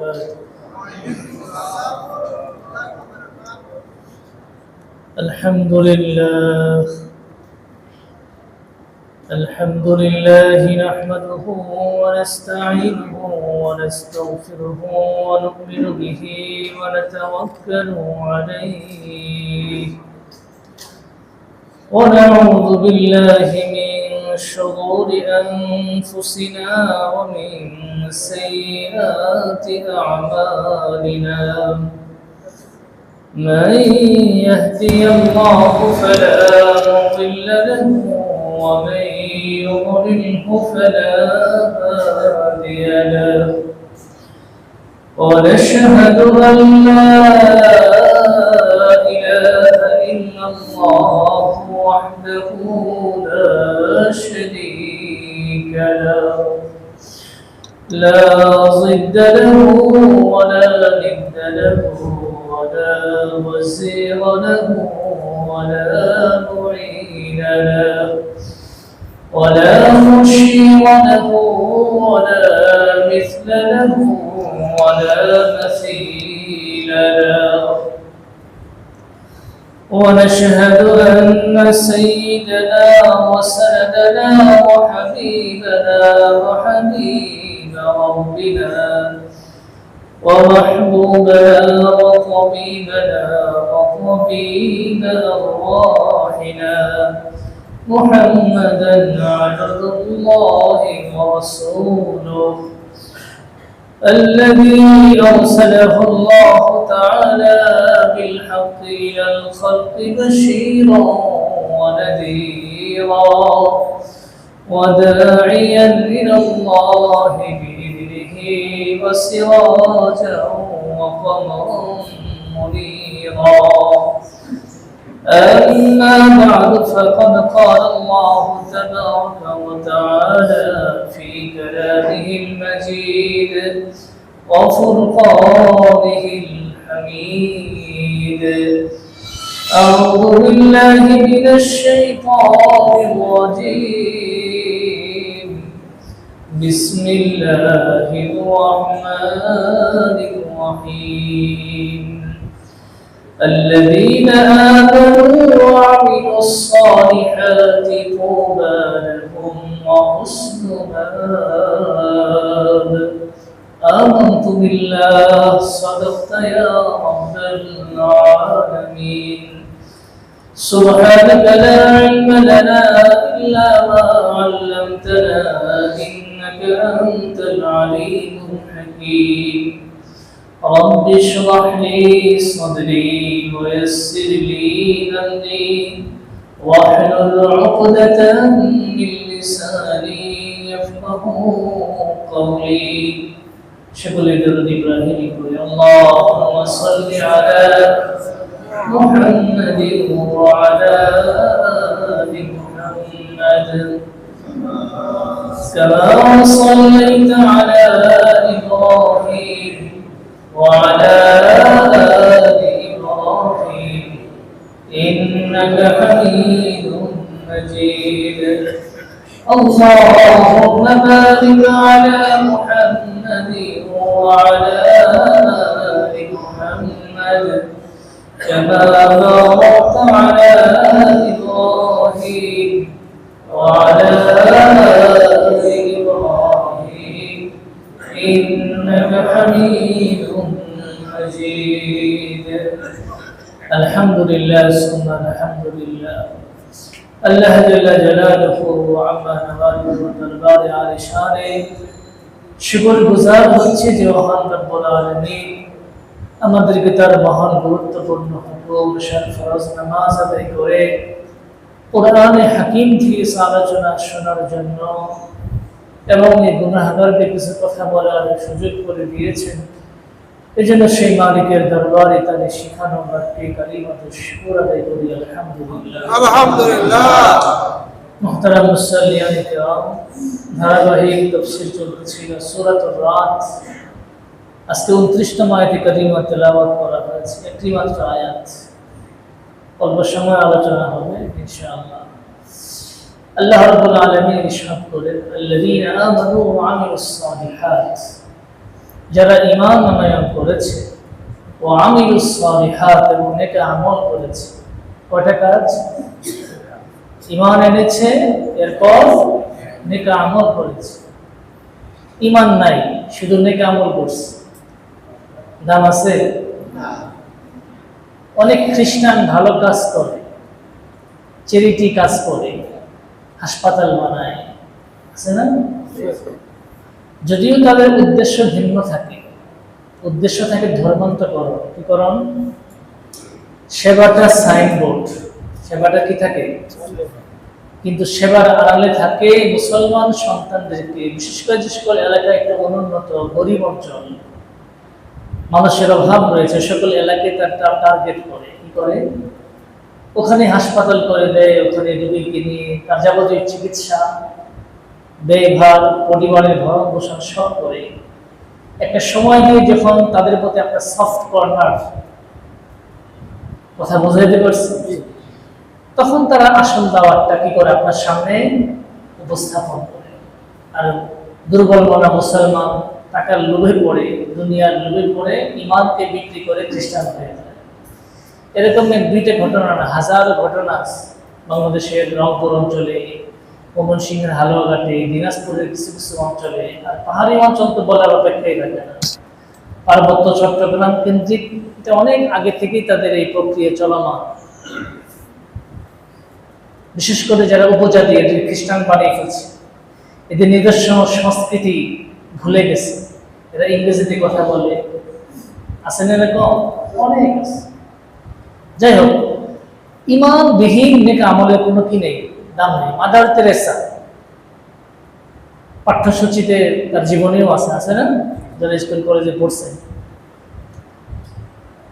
وبركاته. الحمد لله نحمده ونستعينه ونستغفره ونؤمن به ونتوكل عليه ونعوذ بالله من شرور أنفسنا ومن سيئات أعمالنا. من يهدي الله فلا مضل له ومن يضلله فلا هادي له. ونشهد أن لا إله إلا الله وحده لا شريك له لا ضد له ولا ند له ولا وزير له ولا معين له ولا مشير له ولا مثل له ولا مثيل له. ونشهد أن سيدنا وسندنا وحبيبنا وحبيب ربنا ومحبوبنا وطبيبنا وطبيب أرواحنا محمدا عبد الله ورسوله الذي أرسله الله تعالى بالحق إلى الخلق بشيرا ونذيرا وداعيا إلى الله بإذنه وسراجا وقمرا منيرا. أما بعد فقد قال الله تبارك وتعالى في كلامه المجيد وفرقانه الحميد. أعوذ بالله من الشيطان الرجيم. بسم الله الرحمن الرحيم. الذين آمنوا وعملوا الصالحات طوبى لهم وحسن مآب. آمنت بالله صدقت يا رب العالمين. سبحانك لا علم لنا إلا ما علمتنا إنك أنت العليم الحكيم. رب اشرح لي صدري ويسر لي أمري واحلل عقدة من لساني يفقهوا قولي. شكرا لدرد إبراهيم اللهم صل على محمد وعلى آل محمد كما صليت على إبراهيم وعلى آل إبراهيم إنك حميد مجيد. اللهم بارك على محمد وعلى آل محمد كما باركت على إبراهيم وعلى آل إبراهيم إنك حميد مجيد. الحمد لله ثم الحمد لله. আল্লাহ জাল্লা জালালুহু ওয়া আম্মা নাওয়ালুহু দরবারে আলিশানে শুকরগুজার হচ্ছে যে মহান রব্বুল আলামিন আমাদেরকে তার মহান গুরুত্বপূর্ণ হুকুম শরঈ ফরজ নামাজ আদায় করে কোরআনে হাকিম থেকে আলোচনা শোনার জন্য এবং এই গুনাহগারদের কিছু কথা বলার সুযোগ করে দিয়েছেন। এজন্য সেই মালিকের দরবারে তাদের শিখানো বাক্যে কালিমাতুশ শুকর আদায় করি আলহামদুলিল্লাহ। আলহামদুলিল্লাহ। মুহতারাম মুসল্লিয়ান কিরাম, ধারাবাহিক তাফসীর চলছিল সূরাতুর রাত। আজকে 29তম আয়াতে কারিমা তেলাওয়াত করা হয়েছে, একটি মাত্র আয়াত, অল্প সময় আলোচনা হবে ইনশাআল্লাহ। আল্লাহ রাব্বুল আলামিন ইরশাদ করেন, আল্লাযীনা আমানু ওয়া আমিলুস সালিহাত, যারা ঈমান আনয়ন করেছে ও আমিলুস সালিহাত এবং নেক আমল করেছে। কয়টা কাজ? ঈমান এনেছে, এরপর নেক আমল করেছে। ঈমান নাই, শুধু নেক আমল করছে, দাম আছে? অনেক খ্রিস্টান ভালো কাজ করে, চ্যারিটি কাজ করে, হাসপাতাল বানায়, আছে না? যদিও তাদের উদ্দেশ্য ভিন্ন থাকে, উদ্দেশ্য থাকে ধর্মান্তরকরণ, কি করণ? সেবাটা সাইনবোর্ড, সেবাটা কি থাকে? কিন্তু সেবার আড়ালে থাকে মুসলমান সন্তানদেরকে, বিশেষ করে যে সকল এলাকায় একটা অনুন্নত গরিব অঞ্চল, মানুষের অভাব রয়েছে, সকল এলাকায় তার টার্গেট করে, কি করে? ওখানে হাসপাতাল করে দেয়, ওখানে রোগীকে নিয়ে তার যাবতীয় চিকিৎসা, ব্যয়ভার, পরিবারের ভরণ পোষণ সব করে। একটা সময় দিয়ে যখন তাদের প্রতি একটা সফট কর্নার, কথা বোঝাইতে পারছি, তখন তারা আসল দাওয়াতটা কি করে আপনার সামনে উপস্থাপন করে। আর দুর্বল মনা মুসলমান টাকার লোভে পড়ে, দুনিয়ার লোভে পড়ে ঈমানকে বিক্রি করে খ্রিস্টান হয়ে যায়। এরকম দুইটা ঘটনা না, হাজারো ঘটনা আছে বাংলাদেশের রংপুর অঞ্চলে, ময়মনসিংহের হালুয়াঘাটে, দিনাজপুরের কিছু কিছু অঞ্চলে, আর পাহাড়ি অঞ্চল তো বলার অপেক্ষাই রাখে না। পার্বত্য চট্টগ্রাম কেন্দ্রিক এটা অনেক আগে থেকেই তাদের এই প্রক্রিয়া চলমান। বিশেষ করে যারা উপজাতি, এদের খ্রিস্টান বানিয়ে ফেলছে, এদের নিজস্ব সংস্কৃতি ভুলে গেছে, এরা ইংরেজিতে কথা বলে, আছেন এরকম অনেক আছে। যাই হোক, ঈমান বিহীন নেক আমলের কোনো কি নেই, দাম নেই। মাদার তেরেসা পাঠ্যসূচিতে তার জীবনেও আছে না, যারা স্কুল কলেজে পড়ছে,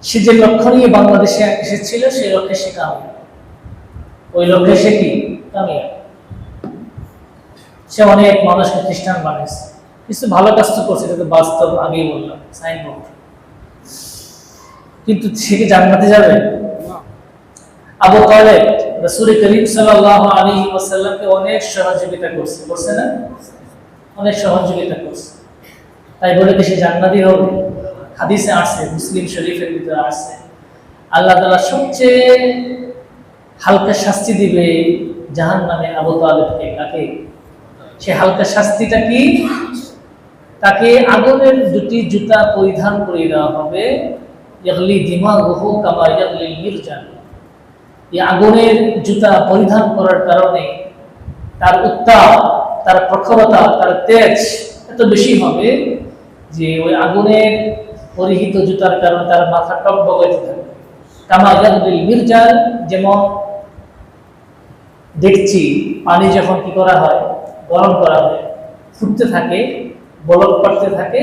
সে যে লক্ষ্য নিয়ে বাংলাদেশে এসেছিল সেই লক্ষ্যে সে কামিয়াব, ওই লক্ষ্যে সে কি কামিয়াব। সে অনেক মানুষকে খ্রিস্টান বানিয়েছে, কিছু ভালো কাজ তো করছে, এটা তো বাস্তব, আগেই বললাম, সাইনবোর্ড। কিন্তু সে কি জান্নাতে যাবে? আবু তালেব রাসূল করিম সাল্লাল্লাহু আলাইহি ওয়াসাল্লামকে অনেক সহযোগিতা করছে, করছে না? অনেক সহযোগিতা করছে, তাই বলে কি সে জান্নাতি হবে? হাদিসে আসছে, মুসলিম শরীফের ভিতরে আসছে, আল্লাহ তাআলা সবচেয়ে হালকা শাস্তি দিবে জাহান্নামে আবু তালেবকে। কাকে? সে হালকা শাস্তিটা কি? তাকে আগুনের দুটি জুতা পরিধান করিয়ে দেওয়া হবে, ইয়াগলি দিমাগুহু কামা ইয়াগলিল মিরজান। এই আগুনের জুতা পরিধান করার কারণে তার উত্তাপ, তার প্রখরতা, তার তেজ এত বেশি হবে যে ওই আগুনের পরিহিত জুতার কারণে তার মাথা টকবগাইতে থাকবে। কামা ইয়াগলিল মিরজান, যেমন দেখছি পানি যখন কি করা হয়, গরম করা হয়, ফুটতে থাকে, বলক করতে থাকে,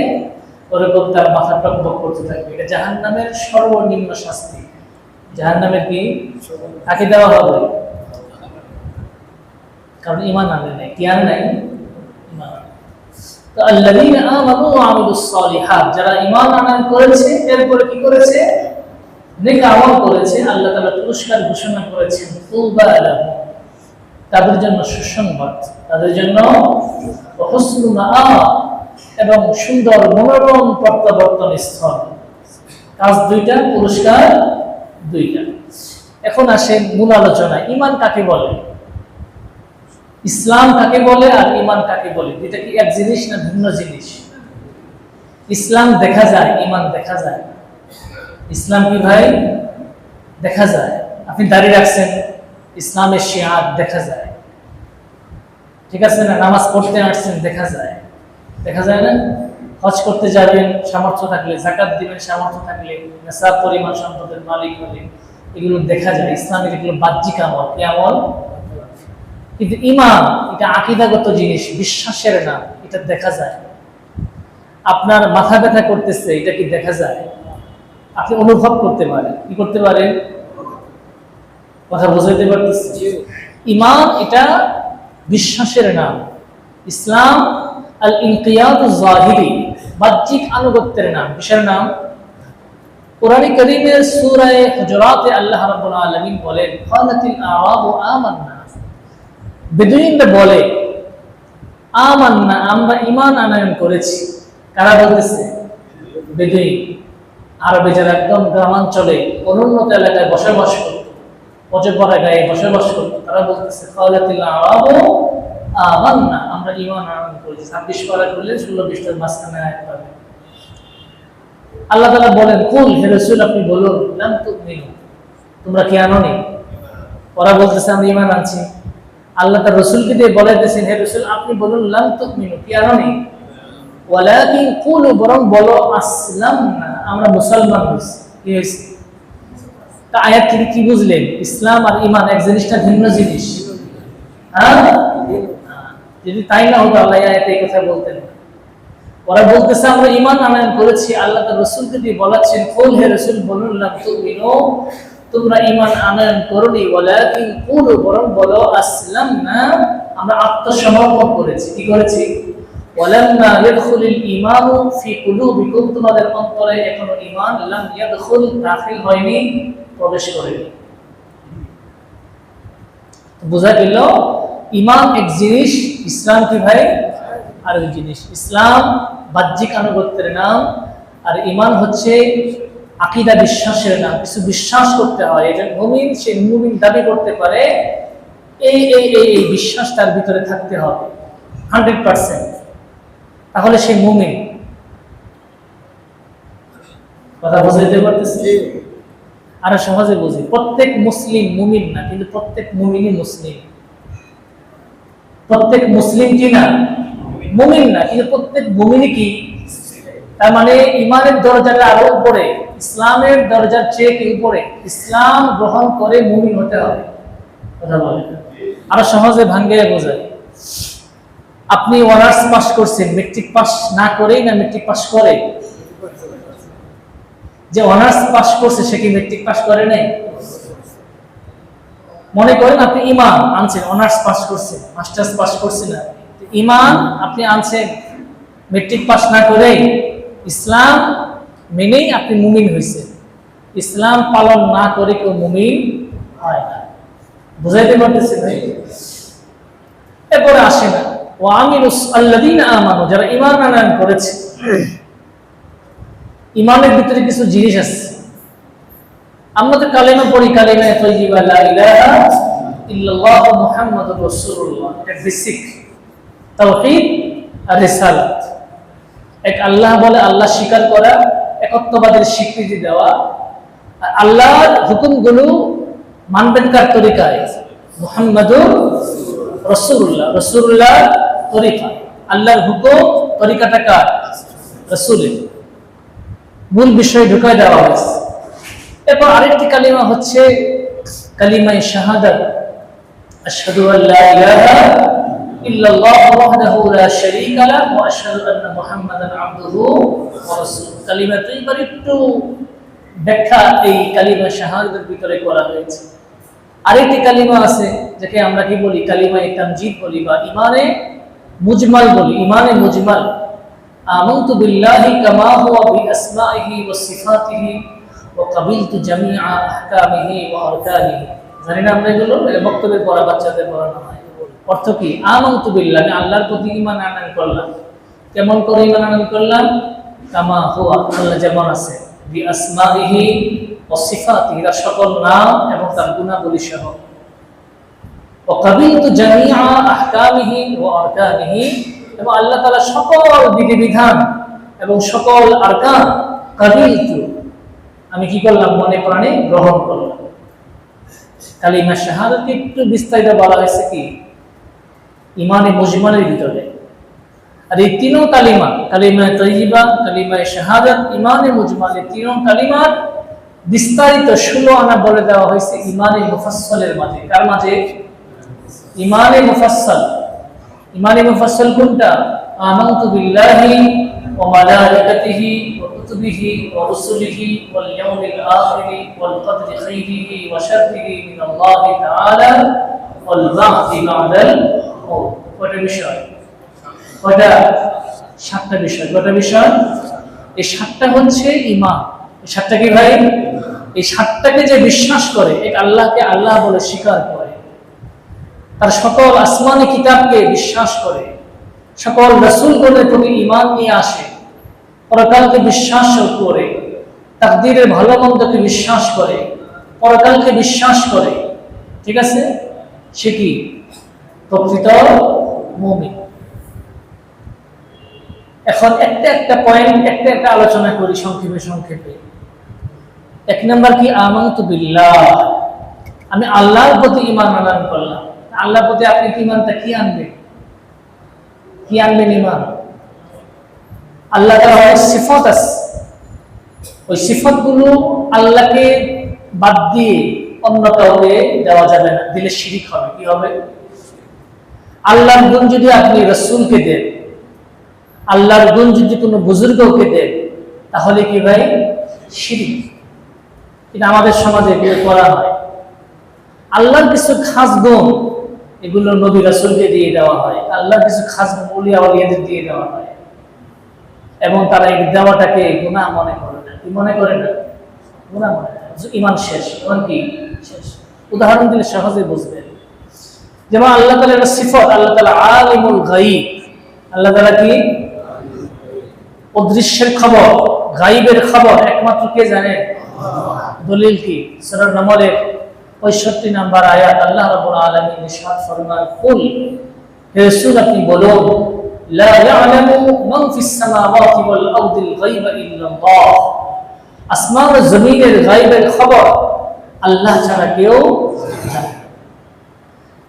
ওরকম তার মাথা টকবক করতে থাকবে। এটা জাহান্নামের সর্বনিম্ন শাস্তি। জাহান্নামের কি তাকে দেওয়া হবে? কারণ ঈমান আনে নাই, কি আনে নাই? ঈমান। তো আল্লাযীনা আমানু ওয়া আমিলুস সালিহাত, যারা ঈমান আনয়ন করেছে, এরপরে কি করেছে? নেক আমল করেছে, আল্লাহ তাআলা পুরস্কার ঘোষণা করেছেন, তুবা লাহুম, তাদের জন্য সুসংবাদ, তাদের জন্য হুসনু মাআব, এবং সুন্দর মনোরম প্রত্যাবর্তন স্থল। কাজ দুইটা, পুরস্কার দুইটা। এখন আসেন মূল আলোচনা, ঈমান কাকে বলে, ইসলাম কাকে বলে, আর ঈমান কাকে বলে? এটা কি এক জিনিস না ভিন্ন জিনিস? ইসলাম দেখা যায়, ঈমান দেখা যায়। ইসলাম কি ভাই? দেখা যায়। আপনি দাঁড়িয়ে রাখছেন, ইসলামের শিয়ার দেখা যায়, ঠিক আছে না? নামাজ পড়তে আসছেন, দেখা যায়, দেখা যায় না? হজ করতে যাবেন সামর্থ্য থাকলে, যাকাত দিবেন সামর্থ্য থাকলে, নেশাব পরিমাণ সম্পদের মালিক হলে, এগুলো দেখা যায়। ইসলামের এগুলো বাহ্যিক আমল, কি আমল? কিন্তু ঈমান এটা আকীদাগত জিনিস, বিশ্বাসের নাম, এটা দেখা যায়। আপনার মাথা ব্যথা করতেছে, এটা কি দেখা যায়? আপনি অনুভব করতে পারেন, কি করতে পারেন? কথা বুঝাইতে পারতেছি? ঈমান এটা বিশ্বাসের নাম। ইসলাম আল ইনকিয়াদুজ যাহিরি, বাহ্যিক আনুগত্যের নাম। কিসের নাম? কোরআন কারীমের সূরা হুজুরাতে আল্লাহ রাব্বুল আলামিন বলেন, ক্বালাতিল আ'রাবু আমান্না, বেদুইনরা বলে আমান্না, আমরা ঈমান আনয়ন করেছি। কারা বলতেছে? বেদুইন, আরবে যারা একদম গ্রামাঞ্চলে অনুন্নত এলাকায় বসবাস করত, অজপরা গায়ে বসবাস করত, তারা বলতেছে কালাতিল আরাবু আমান্না, আমরা ঈমান আনয়ন করেছি। 26 পারা করলে 16-20টার মাঝখানে আয়াত পাবে। আল্লাহ তাআলা বলেন, কুল, হে রাসূল আপনি বলুন, লাম তুমিনু, তোমরা কি আনোনি? ওরা বলতেছে আমরা ঈমান আনছি। আল্লাহ তার রাসূলকে দিয়ে বলাইতেছেন, হে রাসূল আপনি বলুন, লাম তুমিনু, কি আনোনি? ওয়ালাকিন কুলু, বরং বলো, আসলামনা, আমরা মুসলমান হয়েছি। কি হয়েছে? তা আয়াত থেকে কি বুঝলেন? ইসলাম আর ঈমান এক জিনিসটা ভিন্ন জিনিস। যদি তাই না হতো আল্লাহ আয়াতে এই কথা বলতেন না। ওরা বলতেছে আমরা ঈমান আনয়ন করেছি। আল্লাহ তার রাসূলকে দিয়ে বলাচ্ছেন, কুল, হে রাসূল বলুন, লাম তুমিনু, তোমরা ঈমান আনয়ন করোনি, ওয়ালাকিন কুলু, বরং বলো, আসলামনা, আমরা আত্মসমর্পণ করেছি। কি করেছি? ওয়ালাম্মা ইয়াদখুলুল ঈমানু ফি কুলুবিকুম, তোমাদের অন্তরে এখনো ঈমান লাম ইয়াদখুল, দাখিল হয়নি, প্রবেশ করেনি। বোঝা গেল ঈমান এক জিনিস, ইসলাম কি ভাই আরেক জিনিস। ইসলাম বাহ্যিক আনুগত্যের নাম, আর ঈমান হচ্ছে আকীদা, বিশ্বাসের নাম। কিছু বিশ্বাস করতে হয়, একজন মুমিন সে মুমিন দাবি করতে পারে, এই এই এই এই বিশ্বাস তার ভিতরে থাকতে হবে 100%, তাহলে সে মুমিন। কথা বুঝাইতে পারতেছি? আরো সহজে বুঝি, প্রত্যেক মুসলিম মুমিন না, কিন্তু প্রত্যেক মুমিনই মুসলিম। প্রত্যেক মুসলিম কি না? মুমিন না, কিন্তু প্রত্যেক মুমিনই কি? তার মানে ঈমানের দরজাটা আরো উপরে, ইসলামের দরজার চেয়ে কি উপরে। ইসলাম গ্রহণ করে মুমিন হতে হবে। কথা বলেন, আরো সহজে ভাঙ্গে বোঝায়। আপনি অনার্স পাস করছেন, মেট্রিক পাস না করেই না মেট্রিক পাস করে? যে অনার্স পাস করছে সে কি মেট্রিক পাস করে নাই? মনে করেন আপনি ঈমান আনছেন, অনার্স পাস করছেন, মাস্টার্স পাস করছেন না, ঈমান আপনি আনছেন মেট্রিক পাস না করেই, ইসলাম মেনেই আপনি মুমিন হয়েছেন। ইসলাম পালন না করে কেউ মুমিন হয় না। বুঝাইতে পারতেছি ভাই? এরপরে আসে না ওয়া আমিলুস আল্লাযীনা আমানু, যারা ঈমান আনয়ন করেছে। ঈমানের ভিতরে কিছু জিনিস আছে। আমরা তো কালেমা পড়ি, কালেমা তাইয়্যিবা লা ইলাহা ইল্লাল্লাহু মুহাম্মাদুর রাসূলুল্লাহ, এটা বেসিক তাওহীদ আর রিসালাত। এক আল্লাহ বলে আল্লাহ স্বীকার করা, একত্ববাদের স্বীকৃতি দেওয়া, আর আল্লাহর হুকুমগুলো মানবেন কার তরিকায়? মুহাম্মাদুর রাসূলুল্লাহ, রাসূলুল্লাহ তরিকা। আল্লাহর হুকুম তরিকাটা কার? রাসূলের। মূল বিষয় ঢুকায় দেওয়া হয়েছে। এরপর আরেকটি কালিমা হচ্ছে কালিমায়ে শাহাদাত, আশহাদু আল্লা ইলাহা ইল্লাল্লাহু ওয়াহদাহু লা শারীকা লাহু ওয়া আশহাদু আন্না মুহাম্মাদান আবদুহু ওয়া রাসূলুহু। কালিমা তৈবার একটু ব্যাখ্যা এই কালিমা শাহাদাতের ভিতরে করা হয়েছে। আরেকটি কালিমা আছে যাকে আমরা কি বলি? কালিমায়ে তামজিদ বলি, বা ঈমানে মুজমাল বলি। ঈমানে মুজমাল, আমানতু বিল্লাহি কামা হুয়া বিআসমাইহি ওয়া সিফাতিহি ওয়া কাবিলতু জামিআ আহকামিহি ওয়া আরকানিহি। জানি না আমরা এগুলো বক্তব্যে পড়া, বাচ্চাদের পড়ানো হয়। অর্থ কি? আমানতু বিল্লাহি, আমি আল্লাহর প্রতি ঈমান আনয়ন করলাম। কেমন করে ঈমান আনয়ন করলাম? কামা হুয়া, আল্লাহ যেমন আছে, বিআসমাইহি ওয়া সিফাতিহি, তার সকল নাম এবং তার গুণাবলী সহ। ওয়া কাবিলতু জামিআ আহকামিহি ওয়া আরকানিহি, এবং আল্লাহ তাআলা সকল বিধিবিধান এবং সকল আরকান, কাবিলতু, আমি কি করলাম? মনে প্রাণে গ্রহণ করলাম। কালিমা শাহাদাত একটু বিস্তারিত বলা হয়েছে কি ঈমানে মুজমালের ভিতরে। আর এই তিনও কালিমা, কালিমা তাইয়্যিবা, কালিমা শাহাদাত, ঈমানে মুজমাল, এই তিনও কালিমার বিস্তারিত 16 আনা বলে দেওয়া হয়েছে ঈমানে মুফাসসালের মাঝে। কার মাঝে? ঈমানে মুফাসসাল। ঈমানে মুফাসসাল কোনটা? আমানতু বিল্লাহি ওয়া মালাইকাতিহি ওয়া কুতুবিহি ওয়া রুসুলিহি ওয়াল ইয়াউমিল আখিরি ওয়াল কদরি খাইরিহি ওয়া শাররিহি মিনাল্লাহি তাআলা ওয়াল বা'থি বা'দাল মাউত। কয়টা বিষয়? কয়টা? 7টা বিষয়। কয়টা বিষয়? এই 7টা হচ্ছে ঈমান। এই 7টা কি ভাই? এই 7টাকে যে বিশ্বাস করে, এক আল্লাহকে আল্লাহ বলে স্বীকার করে, তার সকল আসমানি কিতাবকে বিশ্বাস করে, সকল রাসূলগণের প্রতি ঈমান নিয়ে আসে, পরকালকে বিশ্বাস করে, তাকদীরের ভালো মন্দকে বিশ্বাস করে, পরকালকে বিশ্বাস করে, ঠিক আছে, সে কি প্রকৃত মুমিন। এখন একটা পয়েন্ট একটা আলোচনা করি সংক্ষেপে। এক নাম্বার কি, আমানতু বিল্লাহ, আমি আল্লাহর প্রতি ঈমান আনয়ন করলাম। আল্লাহর প্রতি আপনি ঈমানটা কি আনবেন? ঈমান। আল্লাহ তাআলার অনেক সিফাত আছে, ওই সিফাতগুলো আল্লাহকে বাদ দিয়ে অন্য কাউকে দেওয়া যাবে না, দিলে শিরিক হবে। কি হবে? আল্লাহর গুণ যদি আপনি রাসূলকে দেন, আল্লাহর গুণ যদি কোনো বুজুর্গকে দেন, তাহলে কি ভাই? শিরিক। এটা আমাদের সমাজে এগুলো করা হয়। আল্লাহর কিছু খাস গুণ এগুলো নবী রাসূলকে দিয়ে দেওয়া হয়, আল্লাহর কিছু খাস গুণ ওলিয়া ওলিয়াদের দিয়ে দেওয়া হয়, এবং তারা এই দেওয়াটাকে গুনাহ মনে করে না। কি মনে করে না? গুনাহ মনে করে। ঈমান শেষ। ঈমান কি শেষ? উদাহরণ দিলে সহজে বুঝবেন। যেমন আল্লাহ তাআলার একটা সিফাত, আল্লাহ তাআলা আলিমুল গায়ব। আল্লাহ তাআলা কি? অদৃশ্যের খবর, গায়বের খবর একমাত্র কে জানে? দলিল কি? সূরা নামলের 65 নম্বর আয়াত, আল্লাহ রাব্বুল আলামিন ইরশাদ ফরমান, কুল, হে রাসূল আপনি বলুন, লা ইয়ালামু মান ফিস সামাওয়াতি ওয়াল আরদিল গায়বা ইল্লাল্লাহ, আসমান ও জমিনের গায়বের খবর আল্লাহ ছাড়া কেউ জানে না।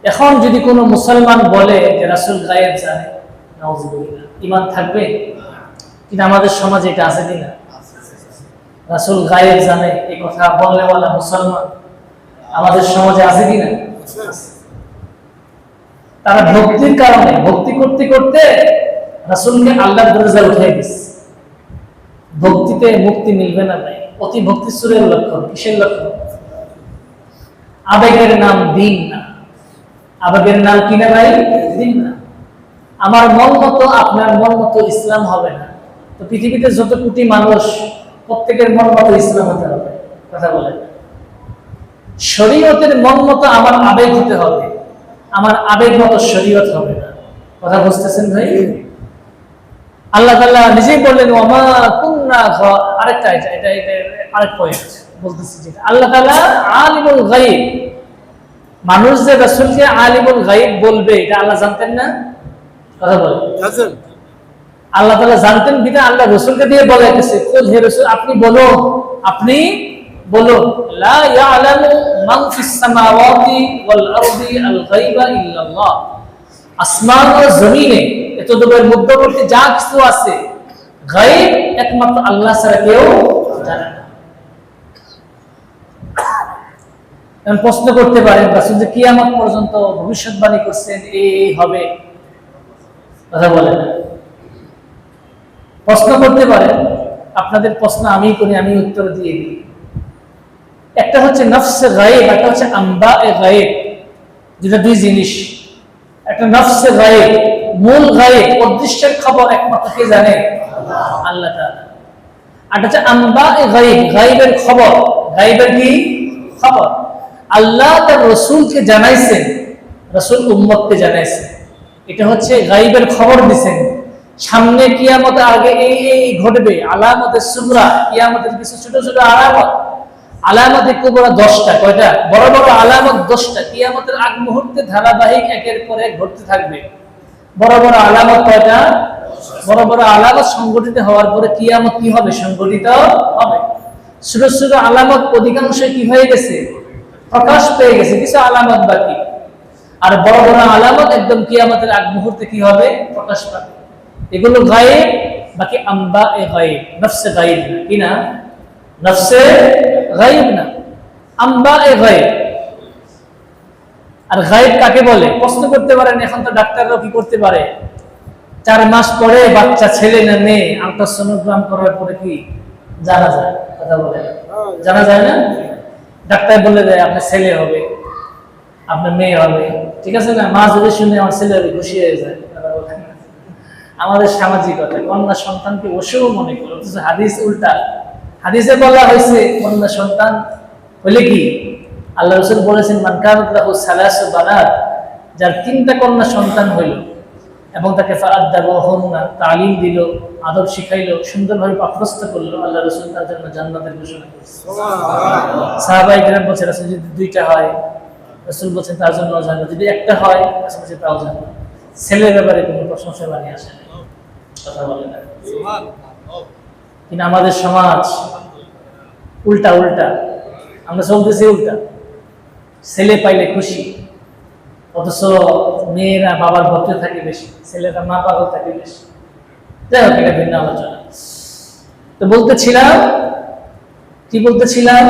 এখন যদি কোনো মুসলমান বলে যে রাসূল গায়েব জানে, নাউযুবিল্লাহ, ঈমান থাকবে? কিন্তু আমাদের সমাজে এটা আছে কিনা? রাসূল গায়েব জানে এই কথা বললেওয়ালা মুসলমান আমাদের সমাজে আছে কিনা? তারা ভক্তির কারণে, ভক্তি করতে করতে রাসূলকে আল্লাহর দরজায় উঠিয়ে দিচ্ছে। ভক্তিতে মুক্তি মিলবে না ভাই। অতি ভক্তি সূরের লক্ষণ। কিসের লক্ষণ? আবেগের নাম দিন না। আবেগের নাম কি না ভাই? দিন না। আমার মন মতো, আপনার মন মতো ইসলাম হবে না। তো পৃথিবীতে যত কোটি মানুষ, প্রত্যেকের মন মতো ইসলাম হতে হবে। কথা বলেন। শরীয়তের মন মতো আমার আবেগ হতে হবে, আমার আবেগ মতো শরীয়ত হবে না। কথা বুঝতেছেন ভাই? আল্লাহ তাআলা নিজেই বললেন, ওমা কুননা, আরেকটা এটা আরেক পয়েন্ট বলতেছি, যেটা আল্লাহ তাআলা আলিমুল গায়ব। মানুষ যে রাসূলকে আলিমুল গায়ব বলবে, এটা আল্লাহ জানতেন না? কথা বলেন। জানতেন। আল্লাহ তাআলা জানতেন বিনা আল্লাহ রাসূলকে দিয়ে বলাইতেছে, কুল, হে রাসূল আপনি বলুন, আপনি বলুন, লা ইয়ালামু মান ফিস সামাওয়াতি ওয়াল আরদি আল গায়বা ইল্লাল্লাহ, আসমান ও জমিনে এত দূরের মধ্যবর্তী যা কিছু আছে, গায়ব একমাত্র আল্লাহ ছাড়া কেউ জানে না। এখন প্রশ্ন করতে পারেন, রাসূল যে কিয়ামত পর্যন্ত ভবিষ্যৎবাণী করছেন এই হবে, কথা বলেন। প্রশ্ন করতে পারেন, আপনাদের প্রশ্ন আমি করি, আমি উত্তর দিয়ে দিই। একটা হচ্ছে নফসে গায়েব, একটা হচ্ছে আম্বায়ে গায়েব, যেটা দুই জিনিস। একটা নফসে গায়েব, মূল গায়েব, অদৃশ্যের খবর একমাত্র কে জানে? আল্লাহ তাআলা। আর হচ্ছে আম্বায়ে গায়েব, গায়েবের খবর। গায়েবের কি খবর? আল্লাহ তার রাসূলকে জানাইছেন, রাসূল উম্মতকে জানাইছেন। এটা হচ্ছে গায়েবের খবর দিবেন, সামনে কিয়ামতের আগে এই ঘটবে, আলামতে সুগরা, কিয়ামতের কিছু ছোট ছোট আলামত, আলামতে কুবরা 10টা। কয়টা? বড় বড় আলামত 10টা, কিয়ামতের আগ মুহূর্তে ধারাবাহিক একের পর এক ঘটতে থাকবে। বড় বড় আলামত কয়টা? বড় বড় আলামত সংগঠিত হওয়ার পরে কিয়ামত কি হবে? সংগঠিত হবে। ছোট ছোট আলামত অধিকাংশ কি হয়ে গেছে? প্রকাশ পেয়ে গেছে, কিছু আলামত বাকি। আর বড় বড় আলামত একদম কিয়ামতের আগ মুহূর্তে কি হবে? প্রকাশ পাবে। এগুলো গায়েব, বাকি আম্বায়ে গায়েব, নফসে গায়েব না। কি না? নফসে গায়েব না, আম্বায়ে গায়েব। আর গায়েব কাকে বলে? প্রশ্ন করতে পারেন। এখন তো ডাক্তাররাও কি করতে পারে, 4 মাস পরে বাচ্চা ছেলে না মেয়ে আল্ট্রাসোনোগ্রাম করার পরে কি জানা যায়। কথা বলে জানা যায় না? ডাক্তার বলে দেয় আপনার ছেলে হবে, আপনার মেয়ে হবে, ঠিক আছে না? মা যদি শুনে আমার ছেলে হবে, খুশি হয়ে যায়। আমাদের সামাজিকতা, কন্যা সন্তানকে অশুভ মনে করে, অথচ হাদিস উল্টা। হাদিসে বলা হয়েছে কন্যা সন্তান হলে কি, আল্লাহ রাসূল বলেছেন, মান কানাত লাহু সালাসু বানাত, যার 3টা কন্যা সন্তান হইল, এবং তাকে ফাআদ্দাবুহুন্না তালিম দিল, আদব শিখাইলো, সুন্দরভাবে পাঠ্যস্থ করলো। আল্লাহ রাসূল তার জন্য জান্নাতের ঘোষণা করছে। সাহাবায়ে কেরাম বলছেন, রাসূল যদি দুইটা হয়, রাসূল বলছেন তার জন্য জান্নাত, যদি একটা হয় রাসূল বলছেন তাও জান্নাত। ছেলের ব্যাপারে কোনো প্রশংসা বাণী আসে না, কথা বলে না। কিন্তু আমাদের সমাজ উল্টা উল্টা, আমরা চলতেছি উল্টা। ছেলে পাইলে খুশি, অথচ মেয়েরা বাবার ভক্তে থাকে বেশি, ছেলেরা মা বাবার থাকে বেশি। যাই হোক, এটা ভিন্ন আলোচনা। তো বলতেছিলাম, কি বলতেছিলাম,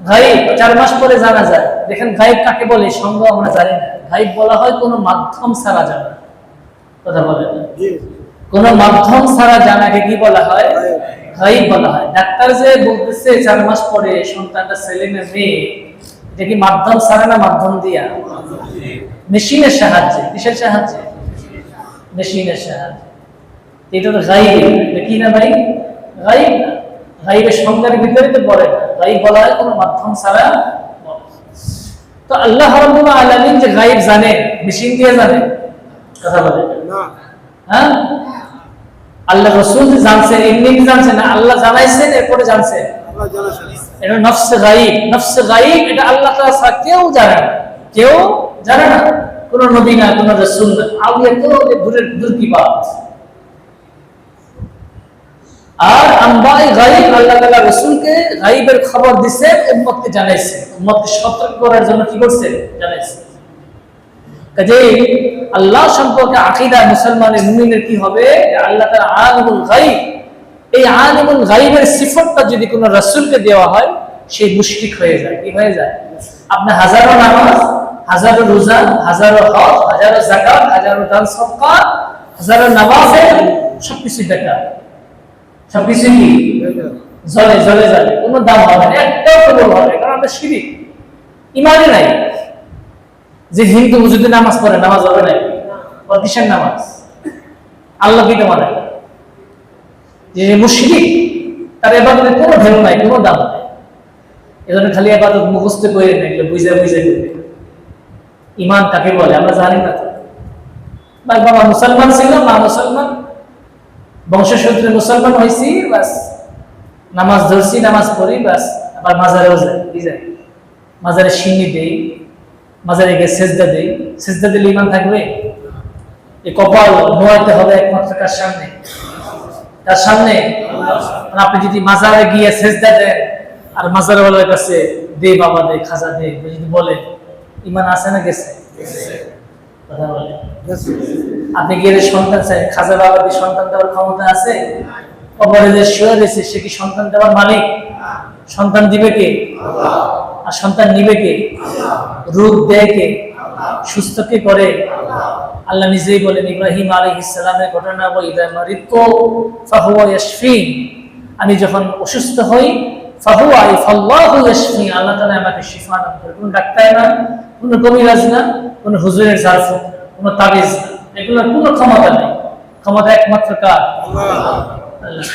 গায়েব 4 মাস পরে জানা যায়। দেখেন গায়েব কাকে বলে, সঙ্গ আমরা জানি না। গায়েব বলা হয় কোনো মাধ্যম ছাড়া জানা, কথা বলে না। কোনো মাধ্যম ছাড়া জানাকে কি বলা হয়? গায়েব বলা হয়। ডাক্তার যে বলতেছে 4 মাস পরে সন্তানটা ছেলে না মেয়ে, এটা কি মাধ্যম ছাড়া না মাধ্যম দিয়া? মেশিনের সাহায্যে। কিসের সাহায্যে? মেশিনের সাহায্যে। এটা তো গায়েব, এটা কি না ভাই? গায়েব না, গায়েবের সংজ্ঞার ভিতরে তো পড়ে না। গায়েব বলা হয় কোনো মাধ্যম ছাড়া। তো আল্লাহ রাব্বুল আলামিন যে গায়েব জানে, মেশিন দিয়ে জানে, কথা বলে না। হ্যাঁ, আল্লাহ রাসূল যে জানছেন, এমনি জানছেন না, আল্লাহ জানাইছেন, এরপরে জানছেন। আল্লাহ জানাইছেন। এটা নফস গায়েব। নফস গায়েব এটা আল্লাহ তাআলা ছাড়া কেউ জানে না, কেউ জানে না। কোন নবী না, কোন রাসূল না, আউলিয়া তো দূরের কি বাত। আর আমবায়ে গায়েব আল্লাহ তাআলা রাসূলকে গায়েবের খবর দিয়েছে, উম্মতকে জানাইছে, উম্মতকে সতর্ক করার জন্য কি করছে? জানাইছে। কাজেই আল্লাহ সম্পর্কে আকীদা মুসলমানের, মুমিনের কি হবে? আল্লাহ তাআলা আলিমুল গায়ব। এই আলিমুল গায়বের সিফাতটা যদি কোনো রাসূলকে দেওয়া হয়, সে মুশরিক হয়ে যায়। কি হয়ে যায়? আপনি হাজারো নামাজ, হাজারো রোজা, হাজারো হজ, হাজারো যাকাত, হাজারো দান সদকা, হাজারো নামাজের সবকিছু বেকার, সবকিছু কি জলে জলে যাবে, কোনো দাম হবে না, একটাও কবুল হবে না, কারণ আমরা শিরিক, ঈমানই নাই। যে হিন্দু যদি নামাজ পড়ে, নামাজ হবে না। কিসের নামাজ? আল্লাহ কি মানে? যে মুশরিক, তার ইবাদতের কোনো ভ্যালু নাই, কোনো দাম নাই। এজন্য খালি ইবাদত মুখস্থ করে না, এগুলো বুঝা বুঝা করবে। ঈমান কাকে বলে আমরা জানি না তো। বাবা মুসলমান ছিল, মা মুসলমান, বংশসূত্রে মুসলমান হয়েছি, বাস নামাজ ধরছি, নামাজ পড়ি, বাস আবার মাজারেও যাই, কি যাই, মাজারে সিন্নি দেই, মাজারে গিয়ে সেজদা দেই। সেজদা দিলে ঈমান থাকবে? এই কপাল নোয়াইতে হবে একমাত্র কার সামনে? তার সামনে। আপনি যদি মাজারে গিয়ে সেজদা দেন আর মাজারওয়ালার কাছে দে বাবা দে, খাজা দে যদি বলে, ঈমান আছে না গেছে? কথা বলে। আপনি গিয়ে সন্তান চাই, খাজা বাবা দিয়ে সন্তান দেওয়ার ক্ষমতা আছে? কবরে যে শুয়ে রয়েছে, সে কি সন্তান দেওয়ার মালিক? সন্তান দিবে কে? আর সন্তান নিবে কে? রূপ দেয় কে? সুস্থ কে করে? আল্লাহ নিজেই বলেন, ইব্রাহিম আলাইহিস সালামের ঘটনা, ওয়াইদা মারিতু ফাহুয়া ইয়াশফিন, আমি যখন অসুস্থ হই, ফাহুয়া ফাল্লাহু ইয়াশফি, আল্লাহ তাআলা আমাকে শিফা দান করেন। কোন ডাক্তার না, কোন কবিরাজ না, কোন হুজুরের জারফুক, কোন তাবিজ না, এগুলোর কোনো ক্ষমতা নেই। ক্ষমতা একমাত্র কার? আল্লাহ।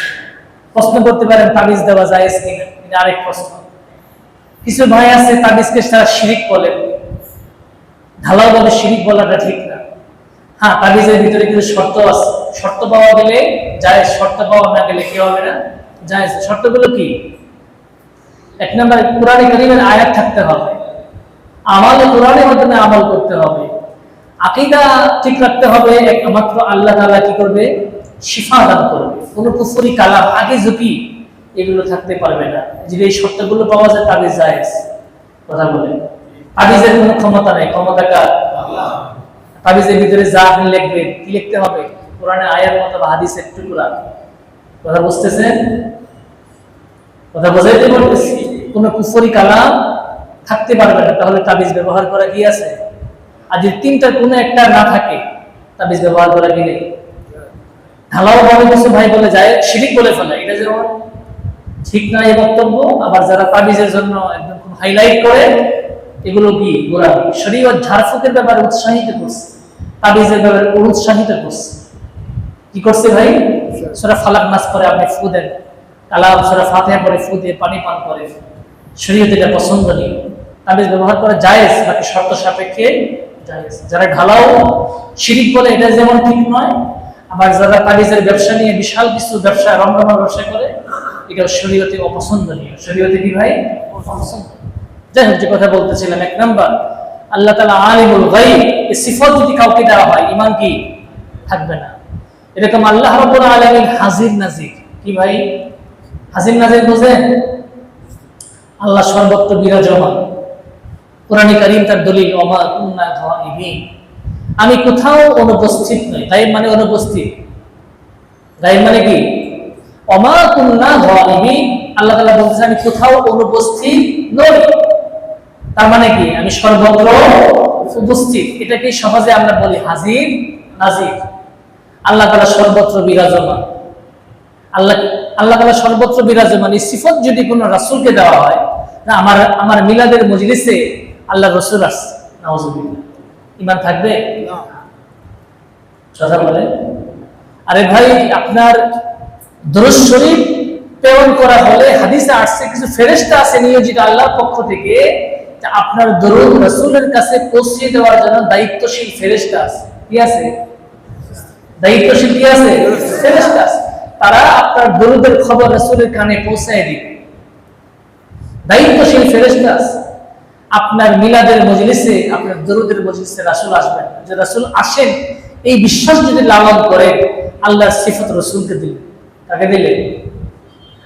প্রশ্ন করতে পারেন তাবিজ দেওয়া জায়েজ কিনা, এটা আরেক প্রশ্ন। কিছু ভাই আছে তাবিজকে তারা শিরিক বলে, ঢালাও ভাবে শিরিক বলাটা ঠিক না। হ্যাঁ, তাবিজের ভিতরে কিছু শর্ত আছে, শর্ত পাওয়া গেলে জায়েজ, শর্ত পাওয়া না গেলে কি হবে না? জায়েজ। শর্তগুলো কি? 1 নম্বরে কোরআনে কারীমের আয়াত থাকতে হবে, আমাল কোরআনের মাধ্যমে আমল করতে হবে, আকীদা ঠিক রাখতে হবে, একমাত্র আল্লাহ তাআলা কি করবে? শিফা দান করবে। কোনো কুফরি কালাম, আগে ঝুঁকি, এগুলো থাকতে পারবে না। যদি এই শর্তগুলো পাওয়া যায়, তাবিজ জায়েজ। কথা বলে। তাবিজের কোনো ক্ষমতা নেই, ক্ষমতা কার? আল্লাহ। তাবিজের ভিতরে যা আপনি লিখবেন, কি লিখতে হবে? কোরআনের আয়াত মতো বা হাদিসের টুকরা। কথা বুঝতেছেন? কথা বোঝাইতে বলতেছি। কোনো কুফরি কালাম থাকতে পারবে না, তাহলে তাবিজ ব্যবহার করা কি আছে? আর যদি 3টার কোনো একটা না থাকে, তাবিজ ব্যবহার করা কি নেই? ঢালাও ভাবে কিছু ভাই বলে যায়, শিরিক বলে ফেলে, এটা যেমন ঠিক না এই বক্তব্য। আবার যারা তাবিজের জন্য একদম হাইলাইট করে, এগুলো কি গোড়ামি। শরীয়ত ঝাড়ফুঁকের ব্যাপারে উৎসাহিত করছে, তাবিজের ব্যাপারে উৎসাহিত করছে। কি করছে ভাই? সূরা ফালাক নাস পরে আপনি ফু দেন, কালাম সূরা ফাতিহা পরে ফু দিয়ে পানি পান করে, শরীয়তে এটা পছন্দনীয়। তাবিজ ব্যবহার করা জায়েজ, বাকি শর্ত সাপেক্ষে জায়েজ। যারা ঢালাও শিরিক বলে এটা যেমন ঠিক নয়, আবার যারা তাবিজের ব্যবসা নিয়ে বিশাল কিছু ব্যবসা রমরমা ব্যবসা করে, এটা শরীয়তে অপছন্দনীয়। শরীয়তে কি ভাই? অপছন্দ। যাই হোক, যে কথা বলতেছিলাম, এক নাম্বার আল্লাহ তাআলা আলিমুল গায়ব, এই সিফত যদি কাউকে দেওয়া হয় ঈমান কি থাকবে না। এরকম আল্লাহ রাব্বুল আলামিন হাজির নাজির। কি ভাই? হাজির নাজির বুঝেন? আল্লাহ সর্বত্র বিরাজমান। কোরআনে কারীম তার দলিল, ওমা কুন্না গায়বিন, আমি কোথাও অনুপস্থিত নই। গায়ব মানে অনুপস্থিত। গায়ব মানে কি? ওমা কুন্না গায়বিন, আল্লাহ তাআলা বলছেন আমি কোথাও অনুপস্থিত নই। তার মানে কি? আমি সর্বত্র উপস্থিত। এটাকে সহজে আমরা বলি হাজির নাজির। আল্লাহ তাআলা সর্বত্র বিরাজমান। আল্লাহ তাআলা সর্বত্র বিরাজমান। এই সিফত যদি কোনো রাসূলকে দেওয়া হয়, না আমার মিলাদের মজলিসে আল্লাহ রাসূল আছে, নাউযুবিল্লাহ, ঈমান থাকবে না? কথা বলে। আরে ভাই, আপনার দরুদ শরীফ প্রেরণ করা হলে হাদিসে আসছে কিছু ফেরেশতা আছে নিয়োজিত আল্লাহর পক্ষ থেকে, যে আপনার দরুদ রাসূলের কাছে পৌঁছে দেওয়ার জন্য দায়িত্বশীল ফেরেশতা আছে। কি আছে? দায়িত্বশীল কি আছে? ফেরেশতা আছে। তারা আপনার দরুদের খবর রাসূলের কানে পৌঁছায় দিবে। দায়িত্বশীল ফেরেশতা আছে। আপনার মিলাদের মজলিসে, আপনার দরুদের মজলিসে রাসূল আসবেন, যে রাসূল আসেন এই বিশ্বাস যদি লালন করে, আল্লাহর সিফত রাসূলকে দিলেন। কাকে দিলেন?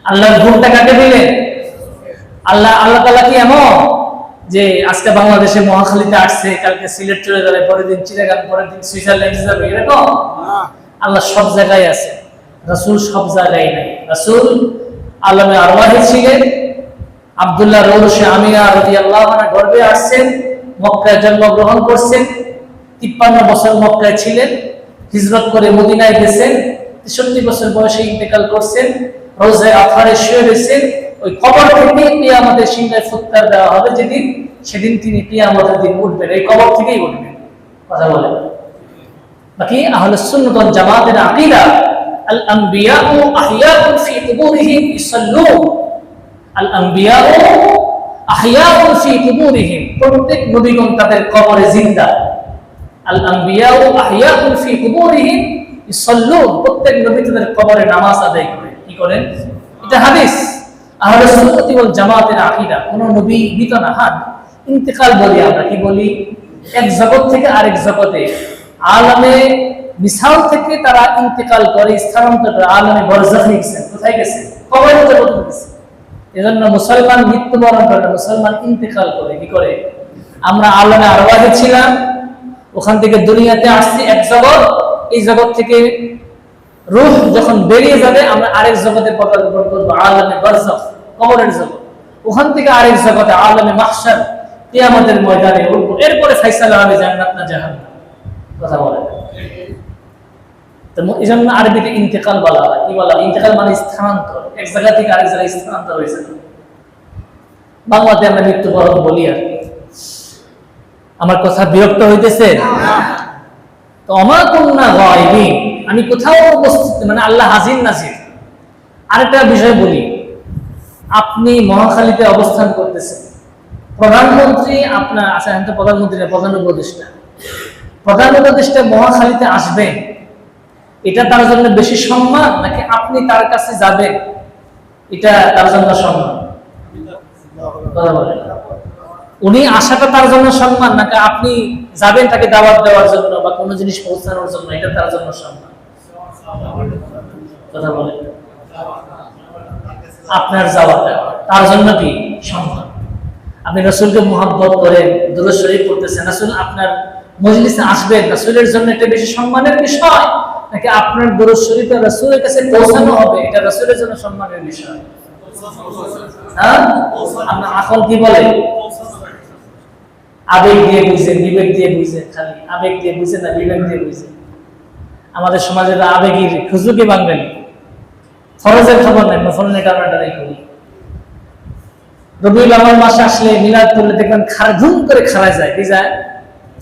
আল্লাহর গুণটা কাকে দিলেন? আল্লাহ তাআলা কি এমন যে আজকে বাংলাদেশে মহাখালীতে আসছে, কালকে সিলেট চলে যাবে, পরের দিন চিটাগাং, পরের দিন সুইজারল্যান্ড যাবে, এরকম? আল্লাহ সব জায়গায় আছে, রাসূল সব জায়গায় নাই। রাসূল আলমে আরওয়াহে ছিলেন। আব্দুল্লাহ রৌরশে আমিনা রাদিয়াল্লাহু আনহা গর্ভে আসছেন, মক্কায় জন্মগ্রহণ করছেন, 53 বছর মক্কায় ছিলেন, হিজরত করে মদিনায় গেছেন, 63 বছর বয়সে ইন্তেকাল করছেন, রওজায়ে আতহারে শুয়ে রয়েছেন। ওই কবর থেকে কিয়ামতের সিংহায় ফুৎকার দেওয়া হবে যেদিন, সেদিন তিনি কিয়ামতের দিন উঠবেন, এই কবর থেকেই উঠবেন। কথা বলেন। বাকি আহলুস সুন্নাত ওয়াল জামাতের আকীদা, আল আম্বিয়াউ আহইয়াউন ফি কুবুরিহিম ইসাল্লুন। আল আম্বিয়াউ আহইয়াউন ফি কুবুরিহিম, প্রত্যেক নবীগণ তাদের কবরে জিন্দা। আল আম্বিয়াউ আহইয়াউন ফি কুবুরিহিম ইসাল্লুন, প্রত্যেক নবী তাদের কবরে নামাজ আদায় করে। কি করেন? এটা হাদিস। আহলুস সুন্নাত ওয়াল জামাতের আকীদা, কোন নবী মৃত না। হ্যাঁ, ইন্তেকাল বলি আমরা। কি বলি? এক জগৎ থেকে আরেক জগতে, আলমে মিসাল থেকে তারা ইন্তেকাল করে, স্থানান্তর করে আলমে বারজাখে গেছেন। কোথায় গেছে? কবরের জগতে গেছে। এজন্য মুসলমান মৃত্যুবরণ করে, মুসলমান ইন্তেকাল করে। কি করে? আমরা আলমে আরওয়াহে ছিলাম, ওখান থেকে দুনিয়াতে আসছি এক জগৎ, এই জগৎ থেকে রূহ যখন বেরিয়ে যাবে আমরা আরেক জগতে পদার্পণ করব, আলমে বারজাখ, কবরের জগৎ। ওখান থেকে আরেক জগতে আলমে মাহশার, কিয়ামতের ময়দানে উঠব। এরপরে ফয়সালা হবে জান্নাত না জাহান্নাম। কথা বলেন। তো এজন্য আরবিতে ইন্তেকাল বলা হয়। কি বলা? ইন্তেকাল মানে স্থানান্তর, এক জায়গা থেকে আরেক জায়গায় স্থানান্তর হয়েছে। বাংলাতে আমরা মৃত্যুবরণ বলি। আর আমার কথা বিরক্ত হইতেছে? তো ওমা কুন্না গায়বিন, আমি কোথাও উপস্থিত, মানে আল্লাহ হাজির নাজির। আরেকটা বিষয় বলি, আপনি মহাখালীতে অবস্থান করতেছেন, প্রধানমন্ত্রী আপনার আসেন, তো প্রধানমন্ত্রী না, প্রধান উপদেষ্টা মহাখালীতে আসবেন, এটা তার জন্য বেশি সম্মান নাকি আপনি তার কাছে যাবেন এটা তার জন্য সম্মান? কথা বলেন। উনি আসাটা তার জন্য সম্মান নাকি আপনি যাবেন তাকে দাওয়াত দেওয়ার জন্য বা কোনো জিনিস পৌঁছানোর জন্য, এটা তার জন্য সম্মান? কথা বলেন। আপনার যাওয়াটা তার জন্য কি সম্মান? আপনি রাসূলকে মুহাব্বত করেন, দুরূদ শরীফ পড়তেছেন, রাসূল আপনার মজলিসে আসবেন, রাসূলের জন্য এটা বেশি সম্মানের বিষয় নাকি আপনার দুরূদ শরীফ রাসূলের কাছে পৌঁছানো হবে এটা রাসূলের জন্য সম্মানের বিষয়? হ্যাঁ, আপনার আকল কি বলে? আবেগ দিয়ে বুঝেন, বিবেক দিয়ে বুঝেন, খালি আবেগ দিয়ে বুঝেন না বিবেক দিয়ে বুঝেন। আমাদের সমাজের আবেগী খুজুকে বাঙালি, ফরজের খবর নেই, নফলের টানাটানি করি। রবিউল আউয়াল মাসে আসলে মিলাদ পড়লে দেখবেন ধুম করে খাড়া যায়। কি যায়?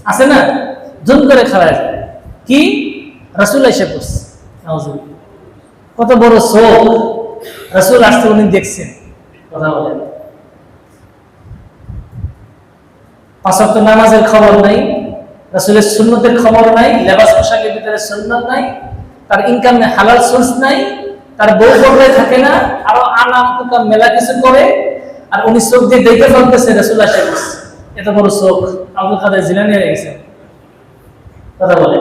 আছে না? ধুম করে খাড়া যায়। কি? রাসূল এসে পড়ছে। নাউজুবিল্লাহ। কত বড় শোক! রাসূল আসতে উনি দেখছেন। কথা বলেন। 5 ওয়াক্ত নামাজের খবর নাই, রাসূলের সুন্নতের খবর নাই, লেবাস পোশাকের ভিতরে সুন্নত নাই, তার ইনকামে হালাল সোর্স নাই, তার বউ পর্দায় থাকে না, আরো আনাম কুকাম মেলা কিছু করে, আর উনি চোখ দিয়ে দেখে ফেলতেছে রাসূল আসে গেছে। এত বড় চোখ আব্দুল কাদের জিলানী হয়ে গেছে। কথা বলে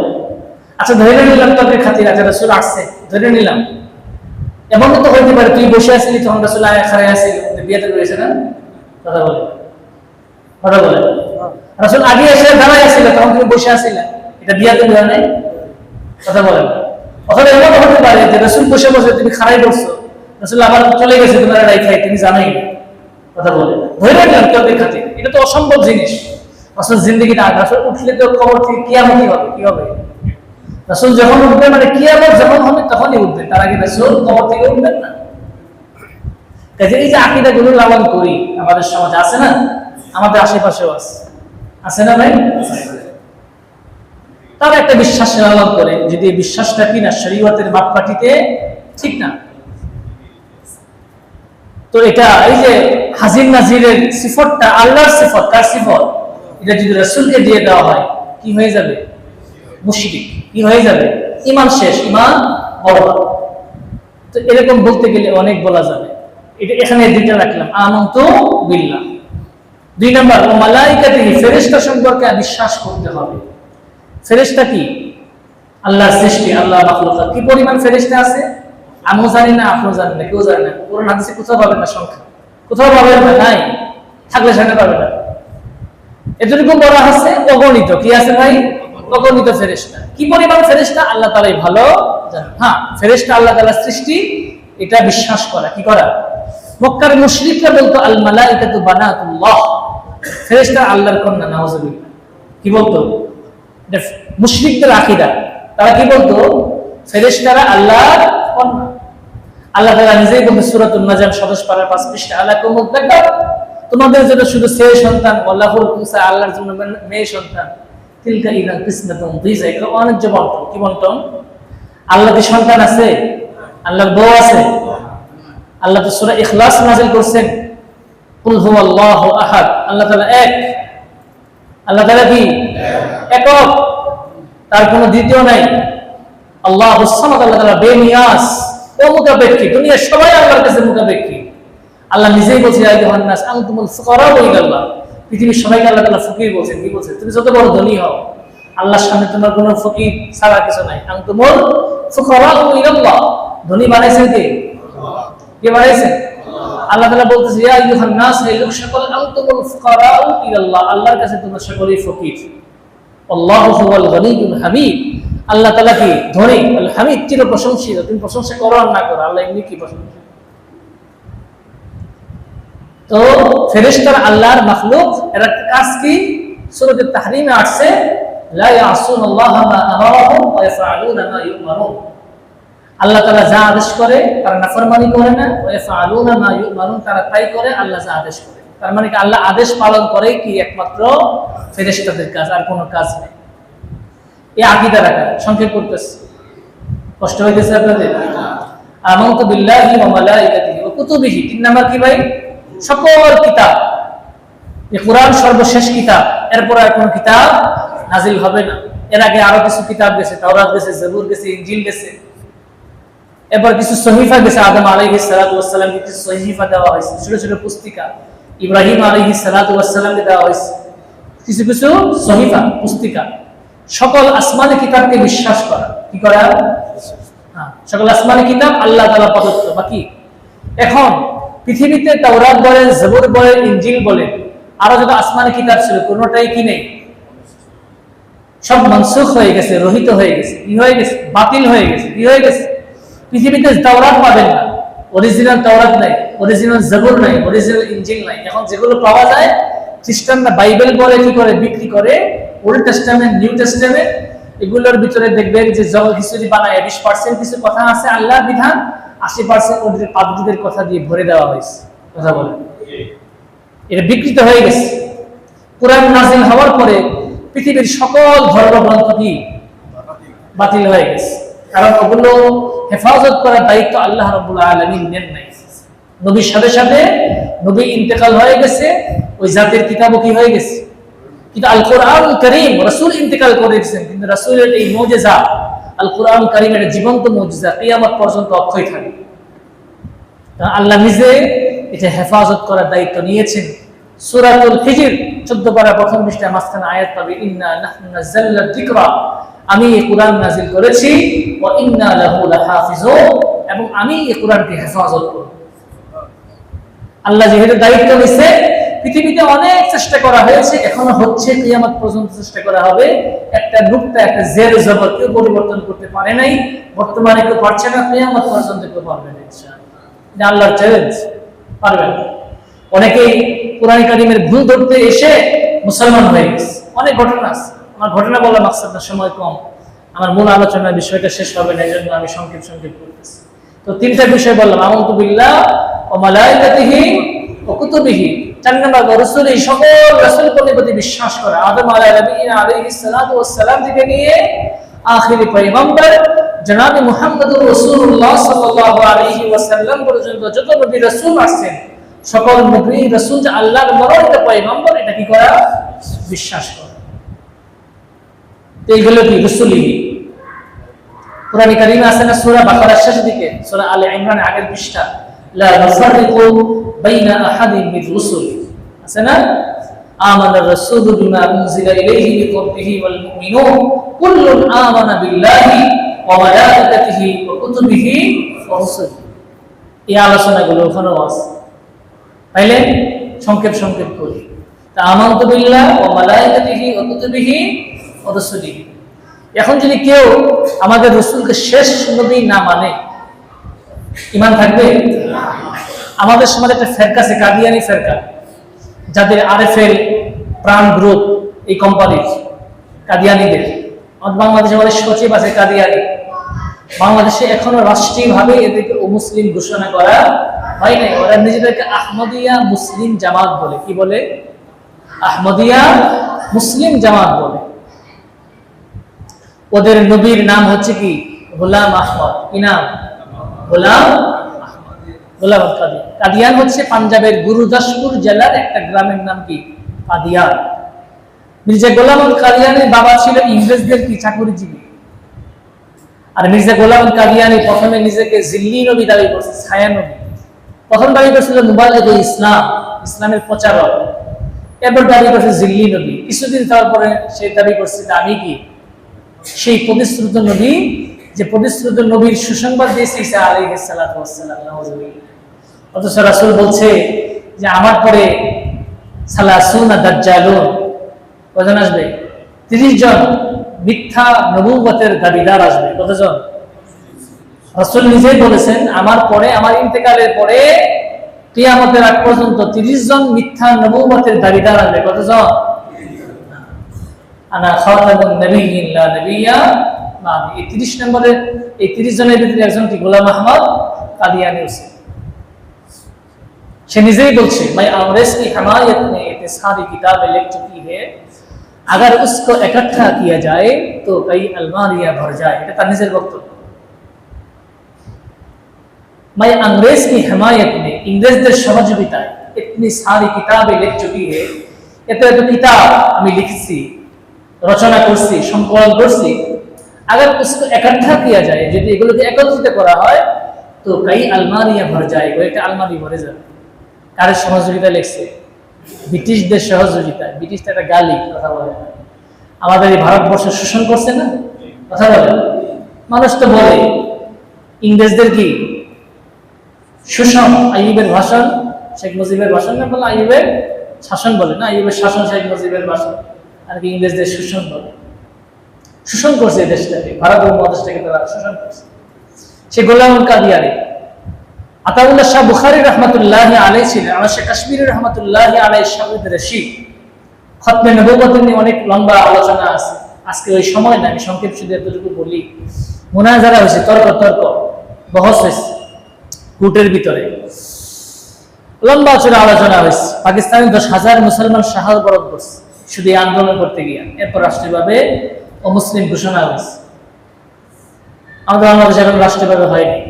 আচ্ছা ধরে নিলাম তোকে খাতির আছে রাসূল আসছে, ধরে নিলাম। এমন তো হইতে পারে তুই বসে আছিলি তখন রাসূল আয়া খাড়ায় আসিল, বিয়েতে করেছে না? কথা বলে রাসূল আগে এসে দাঁড়ায় আছিল তখন তুমি বসে আছিলে, এটা বিয়েতে বিয়া নাই? কথা বলে অথবা এমন হতে পারে যে রাসূল বসে বসে তুমি খাড়াই বসছো, রাসূল আবার চলে গেছে তোমার রাইখাই, তুমি জানোই না। কথা বলে ধরে নিলাম তোকে খাতির, এটা তো অসম্ভব জিনিস। রাসূল জিন্দেগিতে রাসূল উঠলে তো খবর থেকে কিয়ামত কি হবে? রাসূল যখন উঠবে মানে কিয়ামত যখন হবে তখনই উঠবে, তার আগে রাসূল কবর থেকে উঠবেন না। কাজে এই যে আকীদাগুলো লালন করি আমাদের সমাজে আছে না, আমাদের আশেপাশেও আছে না ভাই? তার একটা বিশ্বাস লালন করে, যদি এই বিশ্বাসটা কিনা শরীয়তের মাপকাঠিতে ঠিক না, তো এটা এই যে হাজির নাজিরের সিফতটা আল্লাহর সিফত, কার সিফত? এটা যদি রাসূলকে দিয়ে দেওয়া হয় কি হয়ে যাবে? মুশরিক। কি হয়ে যাবে? ঈমান শেষ, ঈমান বরবাদ। তো এরকম বলতে গেলে অনেক বলা যাবে, এটা এখানে দুইটা রাখলাম, আমানতু বিল্লাহ। 2 নাম্বার ও মালাইকাতিহি, ফেরেশতা সম্পর্কে বিশ্বাস করতে হবে। ফেরেশতা কি? আল্লাহর সৃষ্টি, আল্লাহর মাখলুকাত। কি পরিমাণ ফেরেশতা আছে আমিও জানি না, আপনিও জানেন না, কেউ জানে না। কোরআন হাদিসে কোথাও পাবেন না সংখ্যা, কোথাও পাবেন না, নাই, থাকলে সেটা পাবেন না। এতটুকু বলা আছে অগণিত। কি আছে ভাই? অগণিত ফেরেশতা। কি পরিমাণ ফেরেশতা আল্লাহ তাআলাই ভালো জানেন। হ্যাঁ, ফেরেশতা আল্লাহ তাআলার সৃষ্টি, এটা বিশ্বাস করা। কি করা? মক্কার মুশরিকরা বলতো আল মালাইকাতু বানাতুল্লাহ, ফেরেশতা আল্লাহর কন্যা, নাউজুবিল্লাহ। কি বলতো? এটা মুশরিকদের আকীদা। তারা কি বলতো? ফেরেশতারা আল্লাহর কন্যা। আল্লাহ তাআলা নিজেই বলেন সূরাতুন নাজম 27 পারার 5 পৃষ্ঠা, আলাকুমুদ যাকার, তোমাদের জন্য শুধু ছেলে সন্তান, ওয়ালাহুল উনসা, আল্লাহর জন্য মেয়ে সন্তান। তিলকা ইযান কিসমাতুন যীযা, এটা অনেক বন্টন। কি বন্টন? আল্লাহর সন্তান আছে, আল্লাহর বউ আছে। আল্লাহ তো সূরা ইখলাস নাযিল করেছেন, কুল হুয়াল্লাহু আহাদ, আল্লাহ তাআলা এক। আল্লাহ তাআলা কি? একক, তার কোনো দ্বিতীয় নাই। আল্লাহুস সামাদ, আল্লাহ তাআলা বেনিয়াস, অমুখাপেক্ষী। দুনিয়ার সবাই আল্লাহর কাছে মুখাপেক্ষী। আল্লাহ নিজেই বলছে ইয়া আইয়ুহান নাস আনতুমুল ফুকারাউ ইলাল্লাহ, পৃথিবীর সবাইকে আল্লাহ তাআলা ফকির বলেছেন। কি বলেছেন? তুমি যত বড় ধনী হও, আল্লাহর সামনে তোমার কোনো ফকির ছাড়া কিছু নাই। আনতুমুল ফুকারাউ ইলাল্লাহ, ধনী বানাইছেন কে? কে বানাইছেন? আল্লাহ তাআলা বলতেছে ইয়া আইয়ুহান নাস, হে লোক সকল, আনতুমুল ফুকারাউ ইলাল্লাহ, আল্লাহর কাছে তোমরা সকলেই ফকির। আল্লাহু হুয়াল গনিয়ুল হামিদ, আল্লাহ তাআলা কি? ধনী, আল হামিদ, চির প্রশংসিত। তুমি প্রশংসা করো আর না করো, আল্লাহ এমনি কি প্রশংসা। তো ফেরেশতারা আল্লাহর মাখলুক, এর কাজ কি? সূরাত তাহরীমে আসছে লা ইয়াসুনাল্লাহা মা আমারাহুম ওয়া ইয়াফআলুনা মা ইউমারুন, আল্লাহ তাআলা যা আদেশ করে তারা নাফরমানি করে না, ওয়া ইয়াফআলুনা মা ইউমারুন, তারা তাই করে আল্লাহ যা আদেশ করে। তার মানে কি আল্লাহ আদেশ পালন করে কি একমাত্র ফেরেশতাদের কাজ, আর কোনো কাজ নেই। এই আকীদা রাখা, সংক্ষেপ করতেছি, কষ্ট হইতেছে আপনাদের? আমানতু বিল্লাহি ওয়া মালাইকাতিহি ওয়া কুতুবিহি। 3 নাম্বার কি ভাই? সকল কিতাব। এই কোরআন সর্বশেষ কিতাব, এরপর আর কোনো কিতাব নাজিল হবে না। এর আগে আরো কিছু কিতাব গেছে, তাওরাত গেছে, জবুর গেছে, ইনজিল গেছে, এরপর কিছু সহিফা গেছে। আদম আলাইহিস সালাতু ওয়াস সালামকে কিছু সহিফা দেওয়া হয়েছে, ছোট ছোট পুস্তিকা। ইব্রাহিম আলাইহিস সালাতু ওয়াস সালামকে দেওয়া হয়েছে কিছু কিছু সহিফা, পুস্তিকা। সকল আসমানি কিতাবকে বিশ্বাস করা। কি করা? হ্যাঁ, সকল আসমানি কিতাব আল্লাহ তাআলা প্রদত্ত। বাকি এখন পৃথিবীতে তাওরাত বলেন, জবুর বলেন, ইনজিল বলেন, আরো যত আসমানি কিতাব ছিল কোনটাই কি নেই, সব মানসুখ হয়ে গেছে, রহিত হয়ে গেছে। কি হয়ে গেছে? বাতিল হয়ে গেছে। কি হয়ে গেছে? পৃথিবীতে তাওরাত পাবেন না, অরিজিনাল তাওরাত নাই, অরিজিনাল জবুর নাই, অরিজিনাল ইনজিল নাই। এখন যেগুলো পাওয়া যায়, খ্রিস্টানরা বাইবেল বলে কি করে বিক্রি করে, ওল্ড টেস্টামেন্ট, নিউ টেস্টামেন্ট, এগুলোর ভিতরে দেখবেন যে জগৎ হিস্ট্রি বানায় 20% কিছু কথা আছে আল্লাহর বিধান, 80% ওদের পাদ্রীদের কথা দিয়ে ভরে দেওয়া হয়েছে। কথা বলেন, এটা বিকৃত হয়ে গেছে। কোরআন নাযিল হওয়ার পরে পৃথিবীর সকল ধর্মগ্রন্থ কি বাতিল হয়ে গেছে, কারণ ওগুলো হেফাজত করার দায়িত্ব আল্লাহ রাব্বুল আলামিন নেন নাই। নবীর সাথে সাথে নবী ইন্তেকাল হয়ে গেছে, ওই জাতির কিতাবও কি হয়ে গেছে, কিন্তু আল কোরআন কারীম রাসূল ইন্তেকাল করেছেন, কিন্তু রাসূলের এই মুজিজা আল কোরআন কারীমের জীবন্ত মুজিজা কিয়ামত পর্যন্ত অক্ষয় থাকবে। আল্লাহ নিজে এটা হেফাজত করার দায়িত্ব নিয়েছেন। সূরাতুল হিজর 14 পারা প্রথম পৃষ্ঠায় মাঝখানে আয়াত পাবে, ইন্না নাহনু নাযালনা যিকরা, আমি এই কোরআন নাযিল করেছি, ওয়া ইন্না লাহু লাহাফিজুন, এবং আমি এই কোরআনকে হেফাজত করব। আল্লাহ যেহেতু দায়িত্ব নিছে, পৃথিবীতে অনেক চেষ্টা করা হয়েছে, এখনো হচ্ছে, কিয়ামত পর্যন্ত চেষ্টা করা হবে। একটা নুকতা, একটা জের জবর কেউ পরিবর্তন করতে পারে নাই, বর্তমানে কেউ পারছে না, কিয়ামত পর্যন্ত কেউ পারবে না ইনশাআল্লাহ। এটা আল্লাহর চ্যালেঞ্জ, পারবেন। অনেকেই কোরআন কারীমের ভুল ধরতে এসে মুসলমান হয়ে গেছে, অনেক ঘটনা আছে। আমার ঘটনা বলার মাকসাদ না, সময় কম, আমার মূল আলোচনার বিষয়টা শেষ হবে না, এই জন্য আমি সংক্ষেপ করতেছি। তো তিনটা বিষয় বললাম, আমানতু বিল্লাহ ওয়া মালাইকাতিহি ওয়া কুতুবিহি, 4 নম্বর রাসূল, এই সকল রাসূলের প্রতি বিশ্বাস করা, আদম আলাইহিস সালাতু ওয়াস সালাম থেকে নিয়ে আখিরি পয়গম্বর জনাব মুহাম্মদুর রাসূলুল্লাহ সাল্লাল্লাহু আলাইহি ওয়াসাল্লাম পর্যন্ত যত নবী রাসূল আসছেন, সকল নবী রাসূল যে আল্লাহর মনোনীত পয়গম্বর, এটা কি করা? বিশ্বাস করা। এইগুলো কি রাসূলিহি। কোরআন কারীমে আছে না সূরা বাকারার শেষ দিকে, সূরা আলে ইমরান আগের পৃষ্ঠা, লা নুফাররিকু বাইনা আহাদিন মির রুসুলি, আছে না? আমানার রাসূলু বিমা উনজিলা ইলাইহি মির রাব্বিহি ওয়াল মুমিনুন কুল্লুন আমানা বিল্লাহি ওয়া মালাইকাতিহি ওয়া কুতুবিহি ওয়া রুসুলিহি। এই আলোচনাগুলো ওখানেও আছে, পাইলেন? সংক্ষেপ করি। তা আমানতু বিল্লাহ ওয়া মালাইকাতিহি ওয়া কুতুবিহি ওয়া রুসুলিহি। এখন যদি কেউ আমাদের রাসূলকে শেষ নবী না মানে, ঈমান থাকবে? আমাদের সমাজে একটা ফেরকা আছে, কাদিয়ানী ফেরকা, যাদের আরএফএল প্রাণ গ্রুপ, এই কোম্পানির কাদিয়ানীদের, আমাদের বাংলাদেশে আমাদের সচিব আছে কাদিয়ানী। বাংলাদেশে এখনো রাষ্ট্রীয়ভাবে এদেরকে অমুসলিম ঘোষণা করা হয় নাই। ওরা নিজেদেরকে আহমদিয়া মুসলিম জামাত বলে। কি বলে? আহমদিয়া মুসলিম জামাত বলে। ওদের নবীর নাম হচ্ছে কি? গোলাম আহমদ। কি নাম? গোলাম আহমদ, গোলাম কাদিয়ান। কাদিয়ান হচ্ছে পাঞ্জাবের গুরুদাসপুর জেলার একটা গ্রামের নাম কি? কাদিয়ান। মির্জা গোলাম কাদিয়ানের বাবা ছিল ইংরেজদের কি চাকরিজীবী। আর মির্জা গোলাম কাদিয়ানি প্রথমে নিজেকে জিল্লি নবী দাবি করছে, ছায়া নবী। প্রথম দাবি করছিল মুবাল্লিগ ইসলাম, ইসলামের প্রচারক। এরপর দাবি করছে জিল্লি নবী। কিছুদিন যাওয়ার পরে সে দাবি করছে আমি কি সেই প্রতিশ্রুত নবী, যে প্রতিশ্রুত নবীর সুসংবাদ দিয়েছে ঈসা আলাইহিস সালাতু ওয়াস সালাম। অথচ রাসূল বলছে যে আমার পরে সালাসুনা দাজ্জালুন, কজন আসবে? 30 জন মিথ্যা নবুয়তের দাবিদার আসবে। কতজন? রাসূল নিজেই বলেছেন আমার পরে, আমার ইন্তেকালের পরে কিয়ামতের আগ পর্যন্ত 30 জন মিথ্যা নবুয়তের দাবিদার আসবে। কতজন? আনা খাতামুন নবিয়্যিন লা নবিয়্যা বাদি। এই 30 নম্বরের, এই 30 জনের ভিতরে একজন কি? গোলাম আহমদ কাদিয়ানী। সে নিজেই বলছে मैं अंग्रेज की हमायत में इत्तेसारी किताबें लिख चुकी है, अगर उसको इकट्ठा किया जाए तो कई अलमारियां भर जाए। এটা তার নিজের বক্তব্য। मैं अंग्रेज की हमायत में, इंग्रेजদের সহযোগিতায় इतनी सारी किताबें लिख चुकी है, এত কিতাব আমি লিখছি, রচনা করছি, সংকলন করছি। अगर उसको इकट्ठा किया जाए, যদি এগুলোকে একত্রিত করা হয়, তো कई अलमारियां भर जाए, একটা আলমারি ভরে যাবে। কার সহযোগিতা লিখছে? ব্রিটিশদের সহযোগিতা। ব্রিটিশটা একটা গালি, কথা বলে আমাদের এই ভারতবর্ষ শোষণ করছে না, কথা বলে। মানুষ তো বলে ইংরেজদের কি শোষণ, আইয়ুবের ভাষণ, শেখ মুজিবের ভাষণ না বলে, আইয়ুবের শাসন বলে না, আইয়ুবের শাসন শেখ মুজিবের ভাষণ, আর কি ইংরেজদের শোষণ বলে। শোষণ করছে এই দেশটাকে, ভারত উপমহাদেশটাকে তারা শোষণ করছে। সে গোলাম কাদিয়ানী। আতাউল্লাহ শাহ বুখারী রাহমাতুল্লাহি আলাইহি ছিলেন, আমার শেখ কাশ্মীরি রাহমাতুল্লাহি আলাইহি শাহিদ রশিদ। খতমে নবুয়ত নিয়ে অনেক লম্বা আলোচনা আছে, আজকে ওই সময় না, আমি সংক্ষেপ শুধু এতটুকু বলি। মুনাজারা হয়েছে, তর্ক বহস হয়েছে কোর্টের ভিতরে, লম্বা চূড়া আলোচনা হয়েছে। পাকিস্তানে 10,000 মুসলমান শাহাদাত বরণ করছে শুধু এই আন্দোলন করতে গিয়ে। এরপর রাষ্ট্রীয়ভাবে অমুসলিম ঘোষণা হয়েছে। আমাদের বাংলাদেশে এখন রাষ্ট্রীয়ভাবে হয়নি।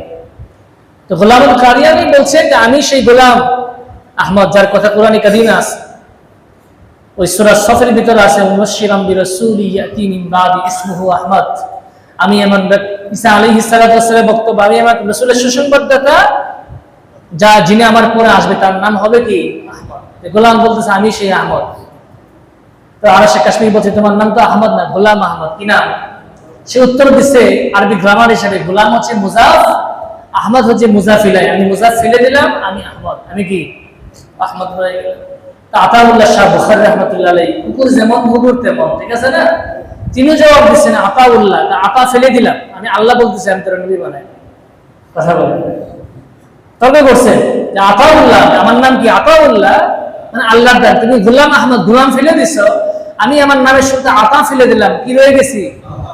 তো গোলাম কাদিয়ানী বলছে যে আমি সেই গোলাম আহমদ, যার কথা কোরআনে কারিমে আছে। ওই সূরা সফের ভিতরে আছে মুবাশশিরাম বিরাসূলি ইয়াতি মিন বাদি ইসমুহু আহমদ। আমি এমন ঈসা আলাইহিস সালাতু ওয়াস সালামের বক্তব্য, আমি আমার রাসূলের সুসংবাদদাতা, যা যিনি আমার পরে আসবে তার নাম হবে কি আহমদ। গোলাম বলতেছে আমি সেই আহমদ। তো আরশে কাশ্মীর বলছে তোমার নাম তো আহমদ না, গোলাম আহমদ। কি নাম? সে উত্তর দিচ্ছে আরবি গ্রামার হিসাবে, গোলাম হচ্ছে মুজাফ, আহমদ হচ্ছে মুজাফ ইলাইহি। আমি মুজাফ ফেলে দিলাম, আমি আহমদ, আমি কি আহমদ হয়ে গেলাম। আতাউল্লাহ শাহ বুখারী রাহমাতুল্লাহ আলাইহি, কুকুর যেমন মুগুর তেমন, ঠিক আছে না? তিনি জবাব দিচ্ছেন আতাউল্লাহ, আতা ফেলে দিলাম, আমি আল্লাহ বলতেছি আমি তোর নবী বানাই। কথা বলেন, তবে করছেন যে আতাউল্লাহ, আমার নাম কি আতাউল্লাহ, মানে আল্লাহর দান। তুমি গোলাম আহমদ, গোলাম ফেলে দিছো, আমি আমার নামের সাথে আতা ফেলে দিলাম, কি রয়ে গেছি?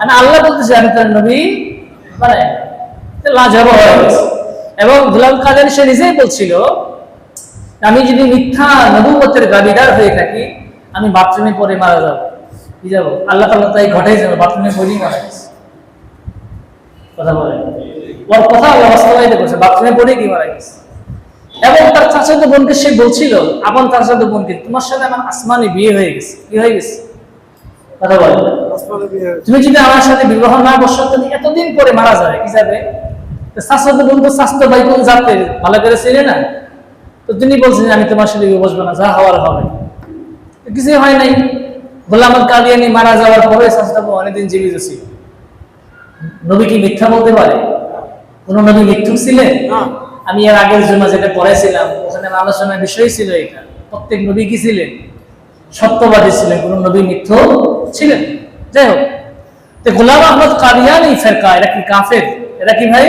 আমি আল্লাহ বলতেছি আমি তোর নবী বানাই। লাজবাব হয়ে গেছে। এবং গোলাম কাদের সে নিজেই বলছিল আমি যদি মিথ্যা নবুয়তের দাবিদার হয়ে থাকি, আমি বাথরুমে পড়ে মারা যাব। কি যাব? আল্লাহ তাআলা তাই ঘটাই যাবে, বাথরুমে পড়েই মারা গেছে। কথা বলেন, ওর কথা বাস্তবায়িত করছে, বাথরুমে পড়ে কি মারা গেছে। এবং তার চাচাতো বোনকে সে বলছিল, আপন চাচাতো বোনকে, তোমার সাথে আমার আসমানে বিয়ে হয়ে গেছে। কি হয়ে গেছে? কথা বলেন, তুমি যদি আমার সাথে বিবাহ না বসো, তুমি এতদিন পরে মারা যাবে। কি যাবে? চাচাতো বোন তো স্বাস্থ্য ভাই কোন জাতের ভালো করে চেনে না, তো তিনি বলছেন আমি তোমার সাথে বসবো না, যা হওয়ার হবে। কিছুই হয় নাই। গোলাম কাদিয়ানী মারা যাওয়ার পরে চাচাতো অনেকদিন জীবিত ছিল। নবী কি মিথ্যা বলতে পারে? কোন নবী মিথ্যুক ছিলেন? আমি এর আগের জন্য যেটা পড়াইছিলাম ওখানে আলোচনার বিষয় ছিল এটা, প্রত্যেক নবী কি ছিলেন? সত্যবাদী ছিলেন, কোন নবী মিথ্যু ছিলেন। যাই হোক, তো গোলাম আহমদ কাদিয়ানী ফেরকা, এরা কি কাফের? এরা কি ভাই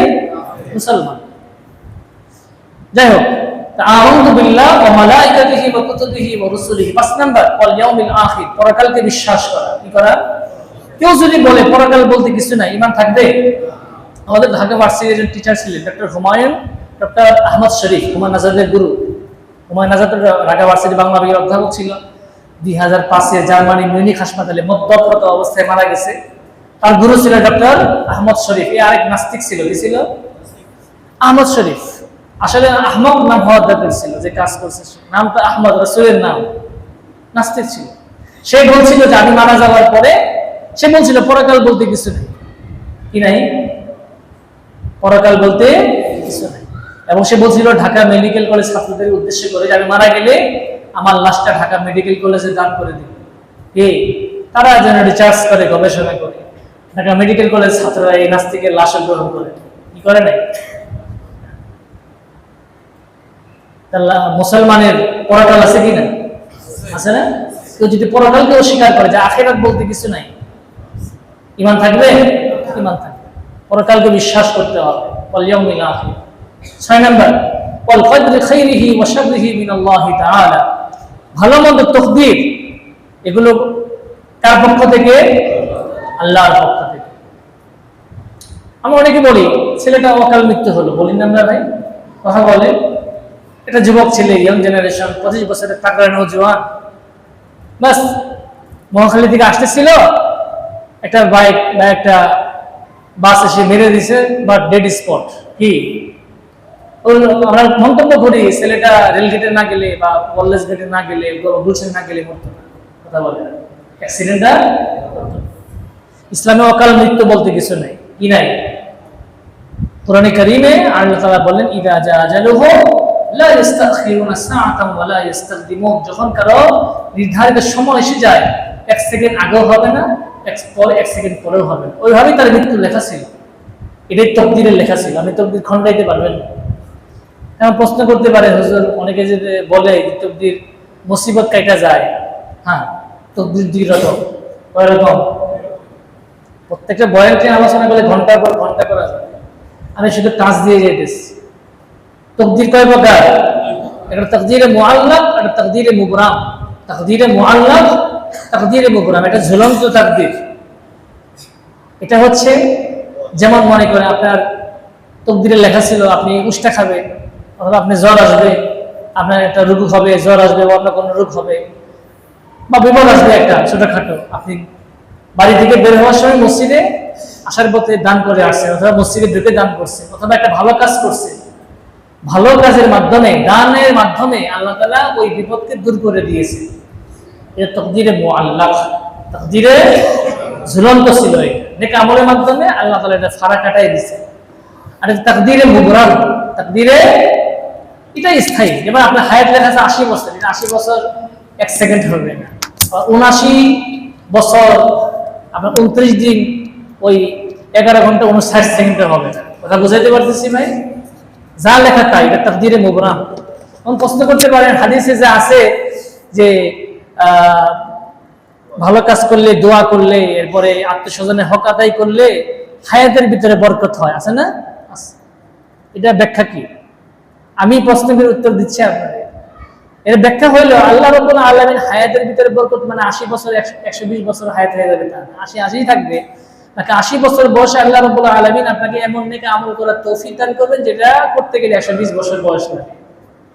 মুসলমান? যাই হোক, আ'উযু বিল্লাহি ওয়া মালাইকাতিহি ওয়া কুতুবিহি ওয়া রুসুলিহি। 5 নাম্বার ওয়াল ইয়াউমিল আখির, পরকালকে বিশ্বাস করা। কি করা? কেউ যদি বলে পরকাল বলতে কিছু নাই, ঈমান থাকবে? আমাদের ঢাকা ভার্সিটির একজন টিচার ছিলেন ডক্টর হুমায়ুন, ডক্টর আহমদ শরীফ, হুমায়ুন আজাদের গুরু। হুমায়ুন আজাদ ঢাকা ভার্সিটি বাংলা বিভাগের অধ্যাপক ছিল। 2005-এ জার্মানি মিউনিখ হাসপাতালে মদ্যপ্রত অবস্থায় মারা গেছে। তার গুরু ছিল ডক্টর আহমদ শরীফ। এই আরেক নাস্তিক ছিল, কি ছিল? আহমদ শরীফ। আসলে আহমদ নাম হওয়ার দরকার ছিল, যে কাজ করছে নামটা আহমদ, রাসূলের নাম। নাস্তিক ছিল। সে বলছিল যে আমি মারা যাওয়ার পরে, সে বলছিল পরকাল বলতে কিছু নেই। কি নাই? পরকাল বলতে কিছু নাই। এবং সে বলছিল ঢাকা মেডিকেল কলেজ ছাত্রদের উদ্দেশ্য করে যে আমি মারা গেলে আমার লাশটা ঢাকা মেডিকেল কলেজে দান করে দিবে। কে? তারা যেন রিসার্চ করে, গবেষণা করে। ঢাকা মেডিকেল কলেজ ছাত্ররা এই নাস্তিকের লাশ গ্রহণ করে। কি করে নাই? মুসলমানের পরকাল আছে কি না? আছে না? কেউ যদি পরকালকে অস্বীকার করে যে আখিরাত বলতে কিছু নাই, ঈমান থাকবে? ঈমান থাকবে। পরকালকে বিশ্বাস করতে হবে। ওয়াল ইয়াউমিল আখির। 6 নাম্বার ওয়াল কদরি খাইরিহি ওয়া শাররিহি মিনাল্লাহি তাআলা। ভালো মন্দ তাকদীর, এগুলো কার পক্ষ থেকে? আল্লাহর পক্ষ থেকে। আমরা অনেকে বলি ছেলেটা অকাল মৃত্যু হলো, বলি না আমরা ভাই? কথা বলে এটা যুবক ছেলে, ইয়াং জেনারেশন, 25 বছরের টাকরা নওজোয়ান, বাস মহাখালী থেকে আসতেছিল, একটা বাইক বা একটা বাস এসে মেরে দিছে, বা ডেড স্পট। কি আমরা মন্তব্য করি ছেলেটা রেল গেটে না গেলে বা কলেজ গেটে না গেলে, গুলশানে না গেলে মরতো না। কথা বলে অ্যাক্সিডেন্টটা। ইসলামে অকাল মৃত্যু বলতে কিছু নাই। কি নাই? কোরআনে কারীমে আল্লাহ তাআলা বলেন ইদা জা আজালুহু লা ইস্তাখিরুনা সাআতান ওয়া লা ইস্তাকদিমুন। যখন কারো নির্ধারিত সময় এসে যায়, 1 সেকেন্ড আগেও হবে না, 1 সেকেন্ড পরেও হবে না। ওইভাবেই তার মৃত্যু লেখা ছিল। এটাই তকদিরের লেখা ছিল। আমি তকদির খণ্ডাইতে পারবেন না। এখন প্রশ্ন করতে পারে হুজুর, অনেকে যে বলে তকদির মুসিবত কাইটা যায়। হ্যাঁ, তকদির 2 রকম। কয় রকম? প্রত্যেকটা বয়ানটি আলোচনা করলে ঘন্টার পর ঘন্টা করা যায়। আমি শুধু টাচ দিয়ে যাইতেছি। তকদির কয় প্রকার? একটা তাকদীরে মুআল্লাক, একটা তাকদীরে মুবরাম। তাকদীরে মুআল্লাক, তাকদীরে মুবরাম, এটা ঝুলন্ত তাকদীর। এটা হচ্ছে যেমন মনে করেন আপনার তকদীরে লেখা ছিল আপনি উষ্টা খাবেন, অথবা আপনি জ্বর আসবে, আপনার একটা রোগ হবে, জ্বর আসবে, বা আপনার কোনো রোগ হবে, বা বিপদ আসবে একটা ছোটখাটো। আপনি বাড়ি থেকে বের হওয়ার সময় মসজিদে আসার পথে দান করে আসছেন, অথবা মসজিদে ঢুকে দান করছেন, অথবা একটা ভালো কাজ করছেন। ভালো কাজের মাধ্যমে, দানের মাধ্যমে আল্লাহ তাআলা ওই বিপদকে দূর করে দিয়েছে। এটা তাকদীরে মুআল্লাক, তাকদীরে ঝুলন্ত ছিল। নেক আমলের মাধ্যমে আল্লাহ তাআলা এটা ফাড়া কাটাই দিয়েছে। আর তাকদীরে মুবরাম, তাকদীরে এটা স্থায়ী। যেমন আপনার হায়াত লেখা আছে 80 বছর, এটা 80 বছর 1 সেকেন্ড হবে না। 79 বছর আপনার 29 দিন ওই 11 ঘন্টা 59 সেকেন্ডে হবে না। কথা বুঝাইতে পারতেছি ভাই? যা লেখা তাই, এটা তাকদীরে মুবরাম। কোন প্রশ্ন করতে পারেন, হাদিসে যে আছে যে ভালো কাজ করলে, দোয়া করলে, এরপরে আত্মীয়স্বজনের হক আদায় করলে হায়াতের ভিতরে বরকত হয়, আছে না? এটা ব্যাখ্যা কি? আমি প্রশ্নের উত্তর দিচ্ছি আপনাদের। এর ব্যাখ্যা হইলো আল্লাহ রাব্বুল আলামিন হায়াতের ভিতরে বরকত মানে 80 বছর 120 বছর হায়াত হয়ে যাবে তা না, 80 থাকবে। নাকি 80 বছর বয়সে আল্লাহ রাব্বুল আলামিন আপনাকে এমন নেক আমল করার তৌফিক দান করবেন যেটা করতে গেলে 120 বছর বয়স লাগে।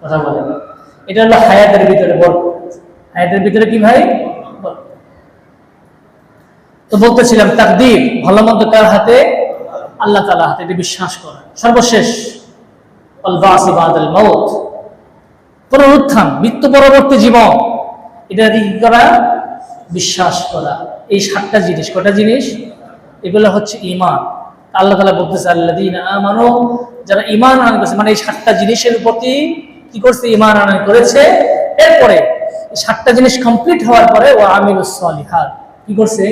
কথা বলেন, এটা হলো হায়াতের ভিতরে বরকত। হায়াতের ভিতরে কি ভাই? তো বলতেছিলাম তাকদীর, ভালো মন্দ কার হাতে? আল্লাহ তাআলার হাতে, এটা বিশ্বাস করা। সর্বশেষ আল বাস বাদাল মাউত, পুনরুত্থান, মৃত্যু পরবর্তী জীবন, এটা কি করা? বিশ্বাস করা। এই 7টা জিনিস, কটা জিনিস? এগুলো হচ্ছে ঈমান। আল্লাহ তাআলা বলতেছে আল্লাযীনা আমানু, যারা ঈমান আনয়ন করেছে, মানে এই 7টা জিনিসের প্রতি কি করছে? ঈমান আনয়ন করেছে। এরপরে এই 7টা জিনিস কমপ্লিট হওয়ার পরে ওয়া আমিলুস সালিহাত, কি করছে?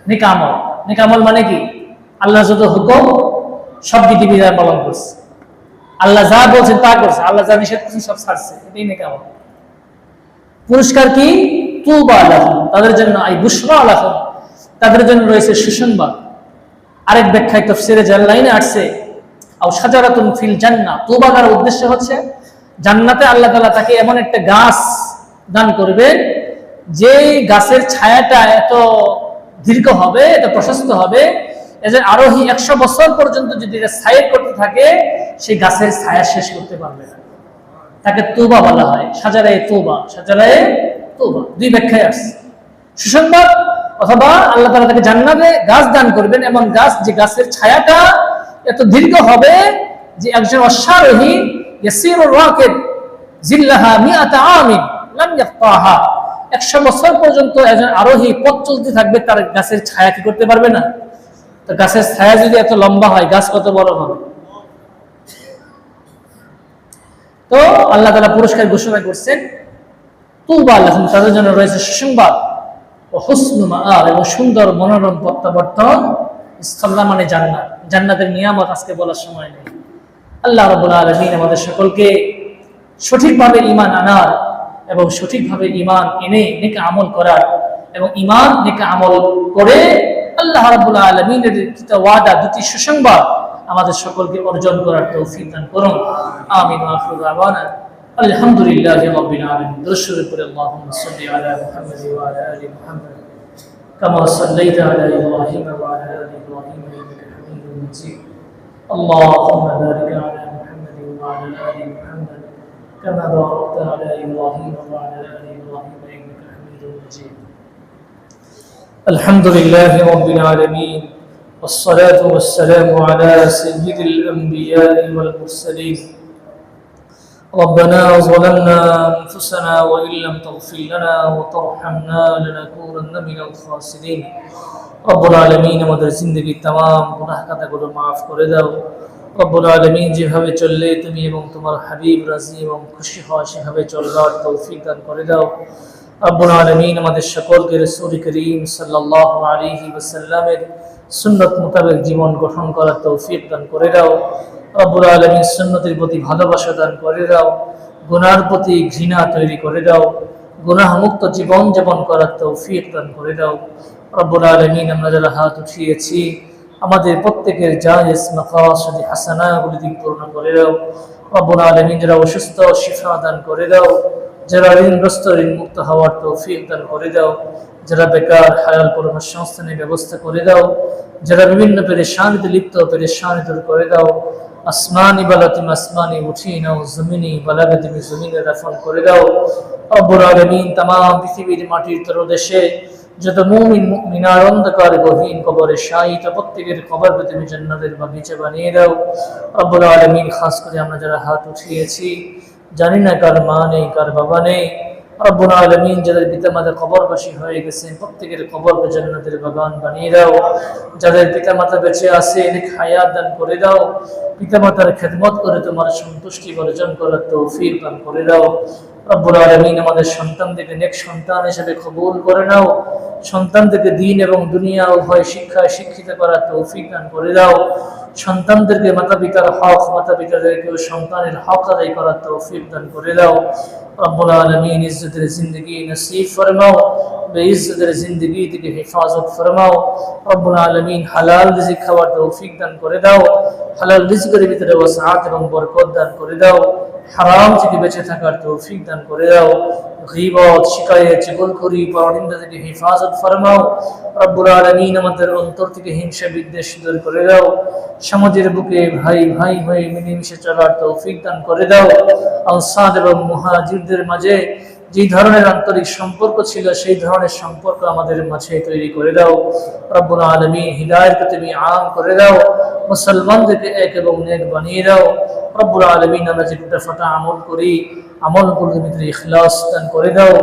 নেক আমল। নেক আমল মানে কি? আল্লাহ যত হুকুম সব বিধিবিধান পালন করছে, আল্লাহ যা বলছেন তা করছে, আল্লাহ যা নিষেধ করছেন সব ছাড়ছে, এটাই নেক আমল। পুরস্কার কি? তুবা লাহুম, তাদের জন্য আই বুশরা লাহুম, তাদের জন্য রয়েছে সুসংবাদ। আরেক ব্যাখ্যায় তাফসীরে জালালাইনে আসছে আও শাজারাতুন ফিল জান্নাহ, তুবা করার উদ্দেশ্য হচ্ছে জান্নাতে আল্লাহ তাআলা তাকে এমন একটা গাছ দান করবেন যে গাছের ছায়াটা এত দীর্ঘ হবে, এত প্রশস্ত হবে, এজন্য আরোহী 100 বছর পর্যন্ত যদি এটা ছায়া করতে থাকে সেই গাছের ছায়া শেষ করতে পারবে না। তাকে তুবা বলা হয়, শাজারায়ে তুবা, শাজারায়ে তুবা। দুই ব্যাখ্যায় আসছে। সুসংবাদ অথবা আল্লাহ তাআলা তাকে জান্নাতে গাছ দান করবেন, এমন গাছ যে গাছের ছায়াটা এত দীর্ঘ হবে যে একজন অশ্বারোহী ইয়াসিরুর রাকিব জিল্লাহা মিআতা আমিন লাম ইয়াক্তাহা, 100 বছর পর্যন্ত একজন আরোহী পথ চলতে থাকবে, তার গাছের ছায়া কি করতে পারবে না? তো গাছের ছায়া যদি এত লম্বা হয়, গাছ কত বড় হবে? তো আল্লাহ তাআলা পুরস্কার ঘোষণা করছেন তুবা লাহুম, তাদের জন্য রয়েছে সুসংবাদ, ও হুসনু মাআব, এবং সুন্দর মনোরম প্রত্যাবর্তন স্থল, মানে জান্নাত। জান্নাতের নিয়ামত আজকে বলার সময় নেই। আল্লাহ রাব্বুল আলামিন আমাদের সকলকে সঠিকভাবে ঈমান আনার এবং সঠিকভাবে ঈমান এনে নেক আমল করার এবং ঈমান নেক আমল করে আল্লাহ রাব্বুল আলামিনের কৃত ওয়াদা, দুটি সুসংবাদ আমাদের সকলকে অর্জন করার তৌফিক দান করুন। আমিন। ওয়া আখিরু দাওয়ানা আলহামদুলিল্লাহি রাব্বিল আলামিন। দুরূদ পড়ে আল্লাহুম্মা সাল্লি আলা মুহাম্মাদ ওয়া আলা আলি মুহাম্মাদ কামা সাল্লাইতা আলা ইব্রাহিম ওয়া আলা আলি ইব্রাহিম ইন্নাকা হামিদুম মাজিদ। আল্লাহুম্মা বারিক আলা মুহাম্মাদ ওয়া আলা আলি মুহাম্মাদ কামা বারাকতা আলা ইব্রাহিম ওয়া আলা আলি ইব্রাহিম ইন্নাকা হামিদুম মাজিদ। আলহামদুলিল্লাহি রাব্বিল আলামিন, والصلاة والسلام على سيد الأنبياء والمرسلين. ربنا ظلمنا أنفسنا وإن لم تغفر لنا وترحمنا لنكونن من الخاسرين. رب العالمين আমাদের জিন্দেগীর तमाम গুনাহ খাতাগুলো maaf করে দাও। রব্বুল আলামিন, যেভাবে চললে তুমি এবং তোমার হাবিব রাজি এবং খুশি হয় সেভাবে চলবার তৌফিক দান করে দাও। রব্বুল আলামিন আমাদের সকলকে রাসূল করিম সাল্লাল্লাহু আলাইহি ওয়াসাল্লামের সুন্নাত মোতাবেক জীবন গঠন করার তৌফিক দান করে দাও। রব্বুল আলামিন সুন্নতের প্রতি ভালোবাসা দান করে দাও, গুনাহর প্রতি ঘৃণা তৈরি করে দাও, গুনাহ মুক্ত জীবন যাপন করার তৌফিক দান করে দাও। রব্বুল আলামিন, আমরা যারা হাত উঠিয়েছি আমাদের প্রত্যেকের জায়েজ মাকাসিদ হাসানাগুলি দিক পূর্ণ করে দাও। রব্বুল আলামিন, যারা অসুস্থ শিফা দান করে দাও, যারা ঋণগ্রস্ত ঋণ মুক্ত হওয়ার তৌফিক দান করে দাও, যারা বেকার হালাল কর্মসংস্থানের ব্যবস্থা করে দাও, যারা বিভিন্ন পেরেশানিতে লিপ্ত পেরেশানি দূর করে দাও। আসমানি বালা তুমি আসমানি উঠিয়ে নাও, জমিনি বালাকে তুমি জমিনে দাফন করে দাও। রব্বুল আলামিন, তামাম পৃথিবীর মাটির তলদেশে যত মুমিন মুমিনার অন্ধকার গহীন কবরে শায়িত প্রত্যেকের কবরকে তুমি জান্নাতের বাগিচা বানিয়ে দাও। রব্বুল আলামিন, খাস করে আমরা যারা হাত উঠিয়েছি জানি না কার মা নেই কার বাবা নেই, রব্বুল আলামিন যাদের পিতামাতা কবরবাসী হয়ে গেছেন প্রত্যেকের কবরকে জান্নাতের বাগান বানিয়ে দাও। যাদের পিতামাতা বেঁচে আছে নেক হায়াত দান করে দাও। পিতামাতার খেদমত করে তোমার সন্তুষ্টি অর্জন করার তৌফিক দান করে দাও। রব্বুল আলামিন আমাদের সন্তানদেরকে নেক সন্তান হিসেবে কবুল করে নাও। সন্তানদেরকে দ্বীন এবং দুনিয়া উভয় শিক্ষায় শিক্ষিত করার তৌফিক দান করে দাও। সন্তানদেরকে মাতা পিতার হক, মাতা পিতাদেরকেও সন্তানের হক আদায় করার তৌফিক দান করে দাও। রব্বুল আলামিন ইজ্জতের জিন্দগি নসিব ফরমাও, বেইজ্জতের জিন্দগি থেকে হেফাজত ফরমাও। রব্বুল আলামিন হালাল রিজিক খাওয়ার তৌফিক দান করে দাও। হালাল রিজিকের ভিতরে ওয়াসআত এবং বরকত দান করে দাও। হারাম থেকে বেঁচে থাকার তৌফিক দান করে দাও। গীবত, শিকায়েত, চুগলখড়ি, পরনিন্দা থেকে হেফাজত ফরমাও। রব্বুল আলামিন আমাদের অন্তর থেকে হিংসা বিদ্বেষ দূর করে দাও। সমাজের বুকে ভাই ভাই হয়ে মিলেমিশে চলার তৌফিক দান করে দাও। আনসার এবং মুহাজিরদের মাঝে যে ধরনের আন্তরিক সম্পর্ক ছিল সেই ধরনের সম্পর্ক আমাদের মাঝে তৈরি করে দাও। রব্বুল আলামিন হিদায়াতকে তুমি আম করে দাও। মুসলমানদেরকে এক এবং নেক বানিয়ে দাও। রব্বুল আলামিন আমরা যে ফাটা আমল করি, আমলগুলোর ভিতরে ইখলাস দান করে দাও।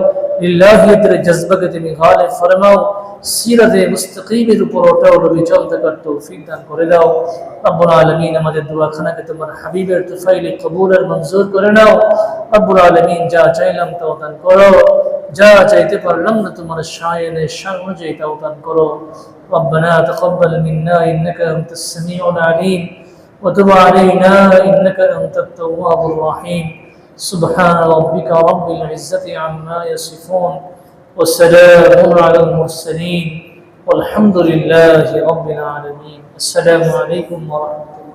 লিল্লাহিয়াতের জজবাকে তুমি গালিব ফরমাও। সিরাতে মুস্তাকিমের উপর অটল অবিচল থাকার তৌফিক দান করে দাও। রব্বুল আলামিন আমাদের দোয়াখানাকে তোমার হাবিবের তুফাইলে কবুল আর মঞ্জুর করে নাও। রব্বুল আলামিন যা চাইলাম তাও দান করো, যা চাইতে পারলাম না তোমার শায়নে শান অনুযায়ী তাও দান করো। ربنا تقبل منا إنك أنت السميع العليم وتب علينا إنك أنت التواب الرحيم. سبحان ربك رب العزة عما يصفون وسلام على المرسلين والحمد لله رب العالمين. السلام عليكم ورحمة الله.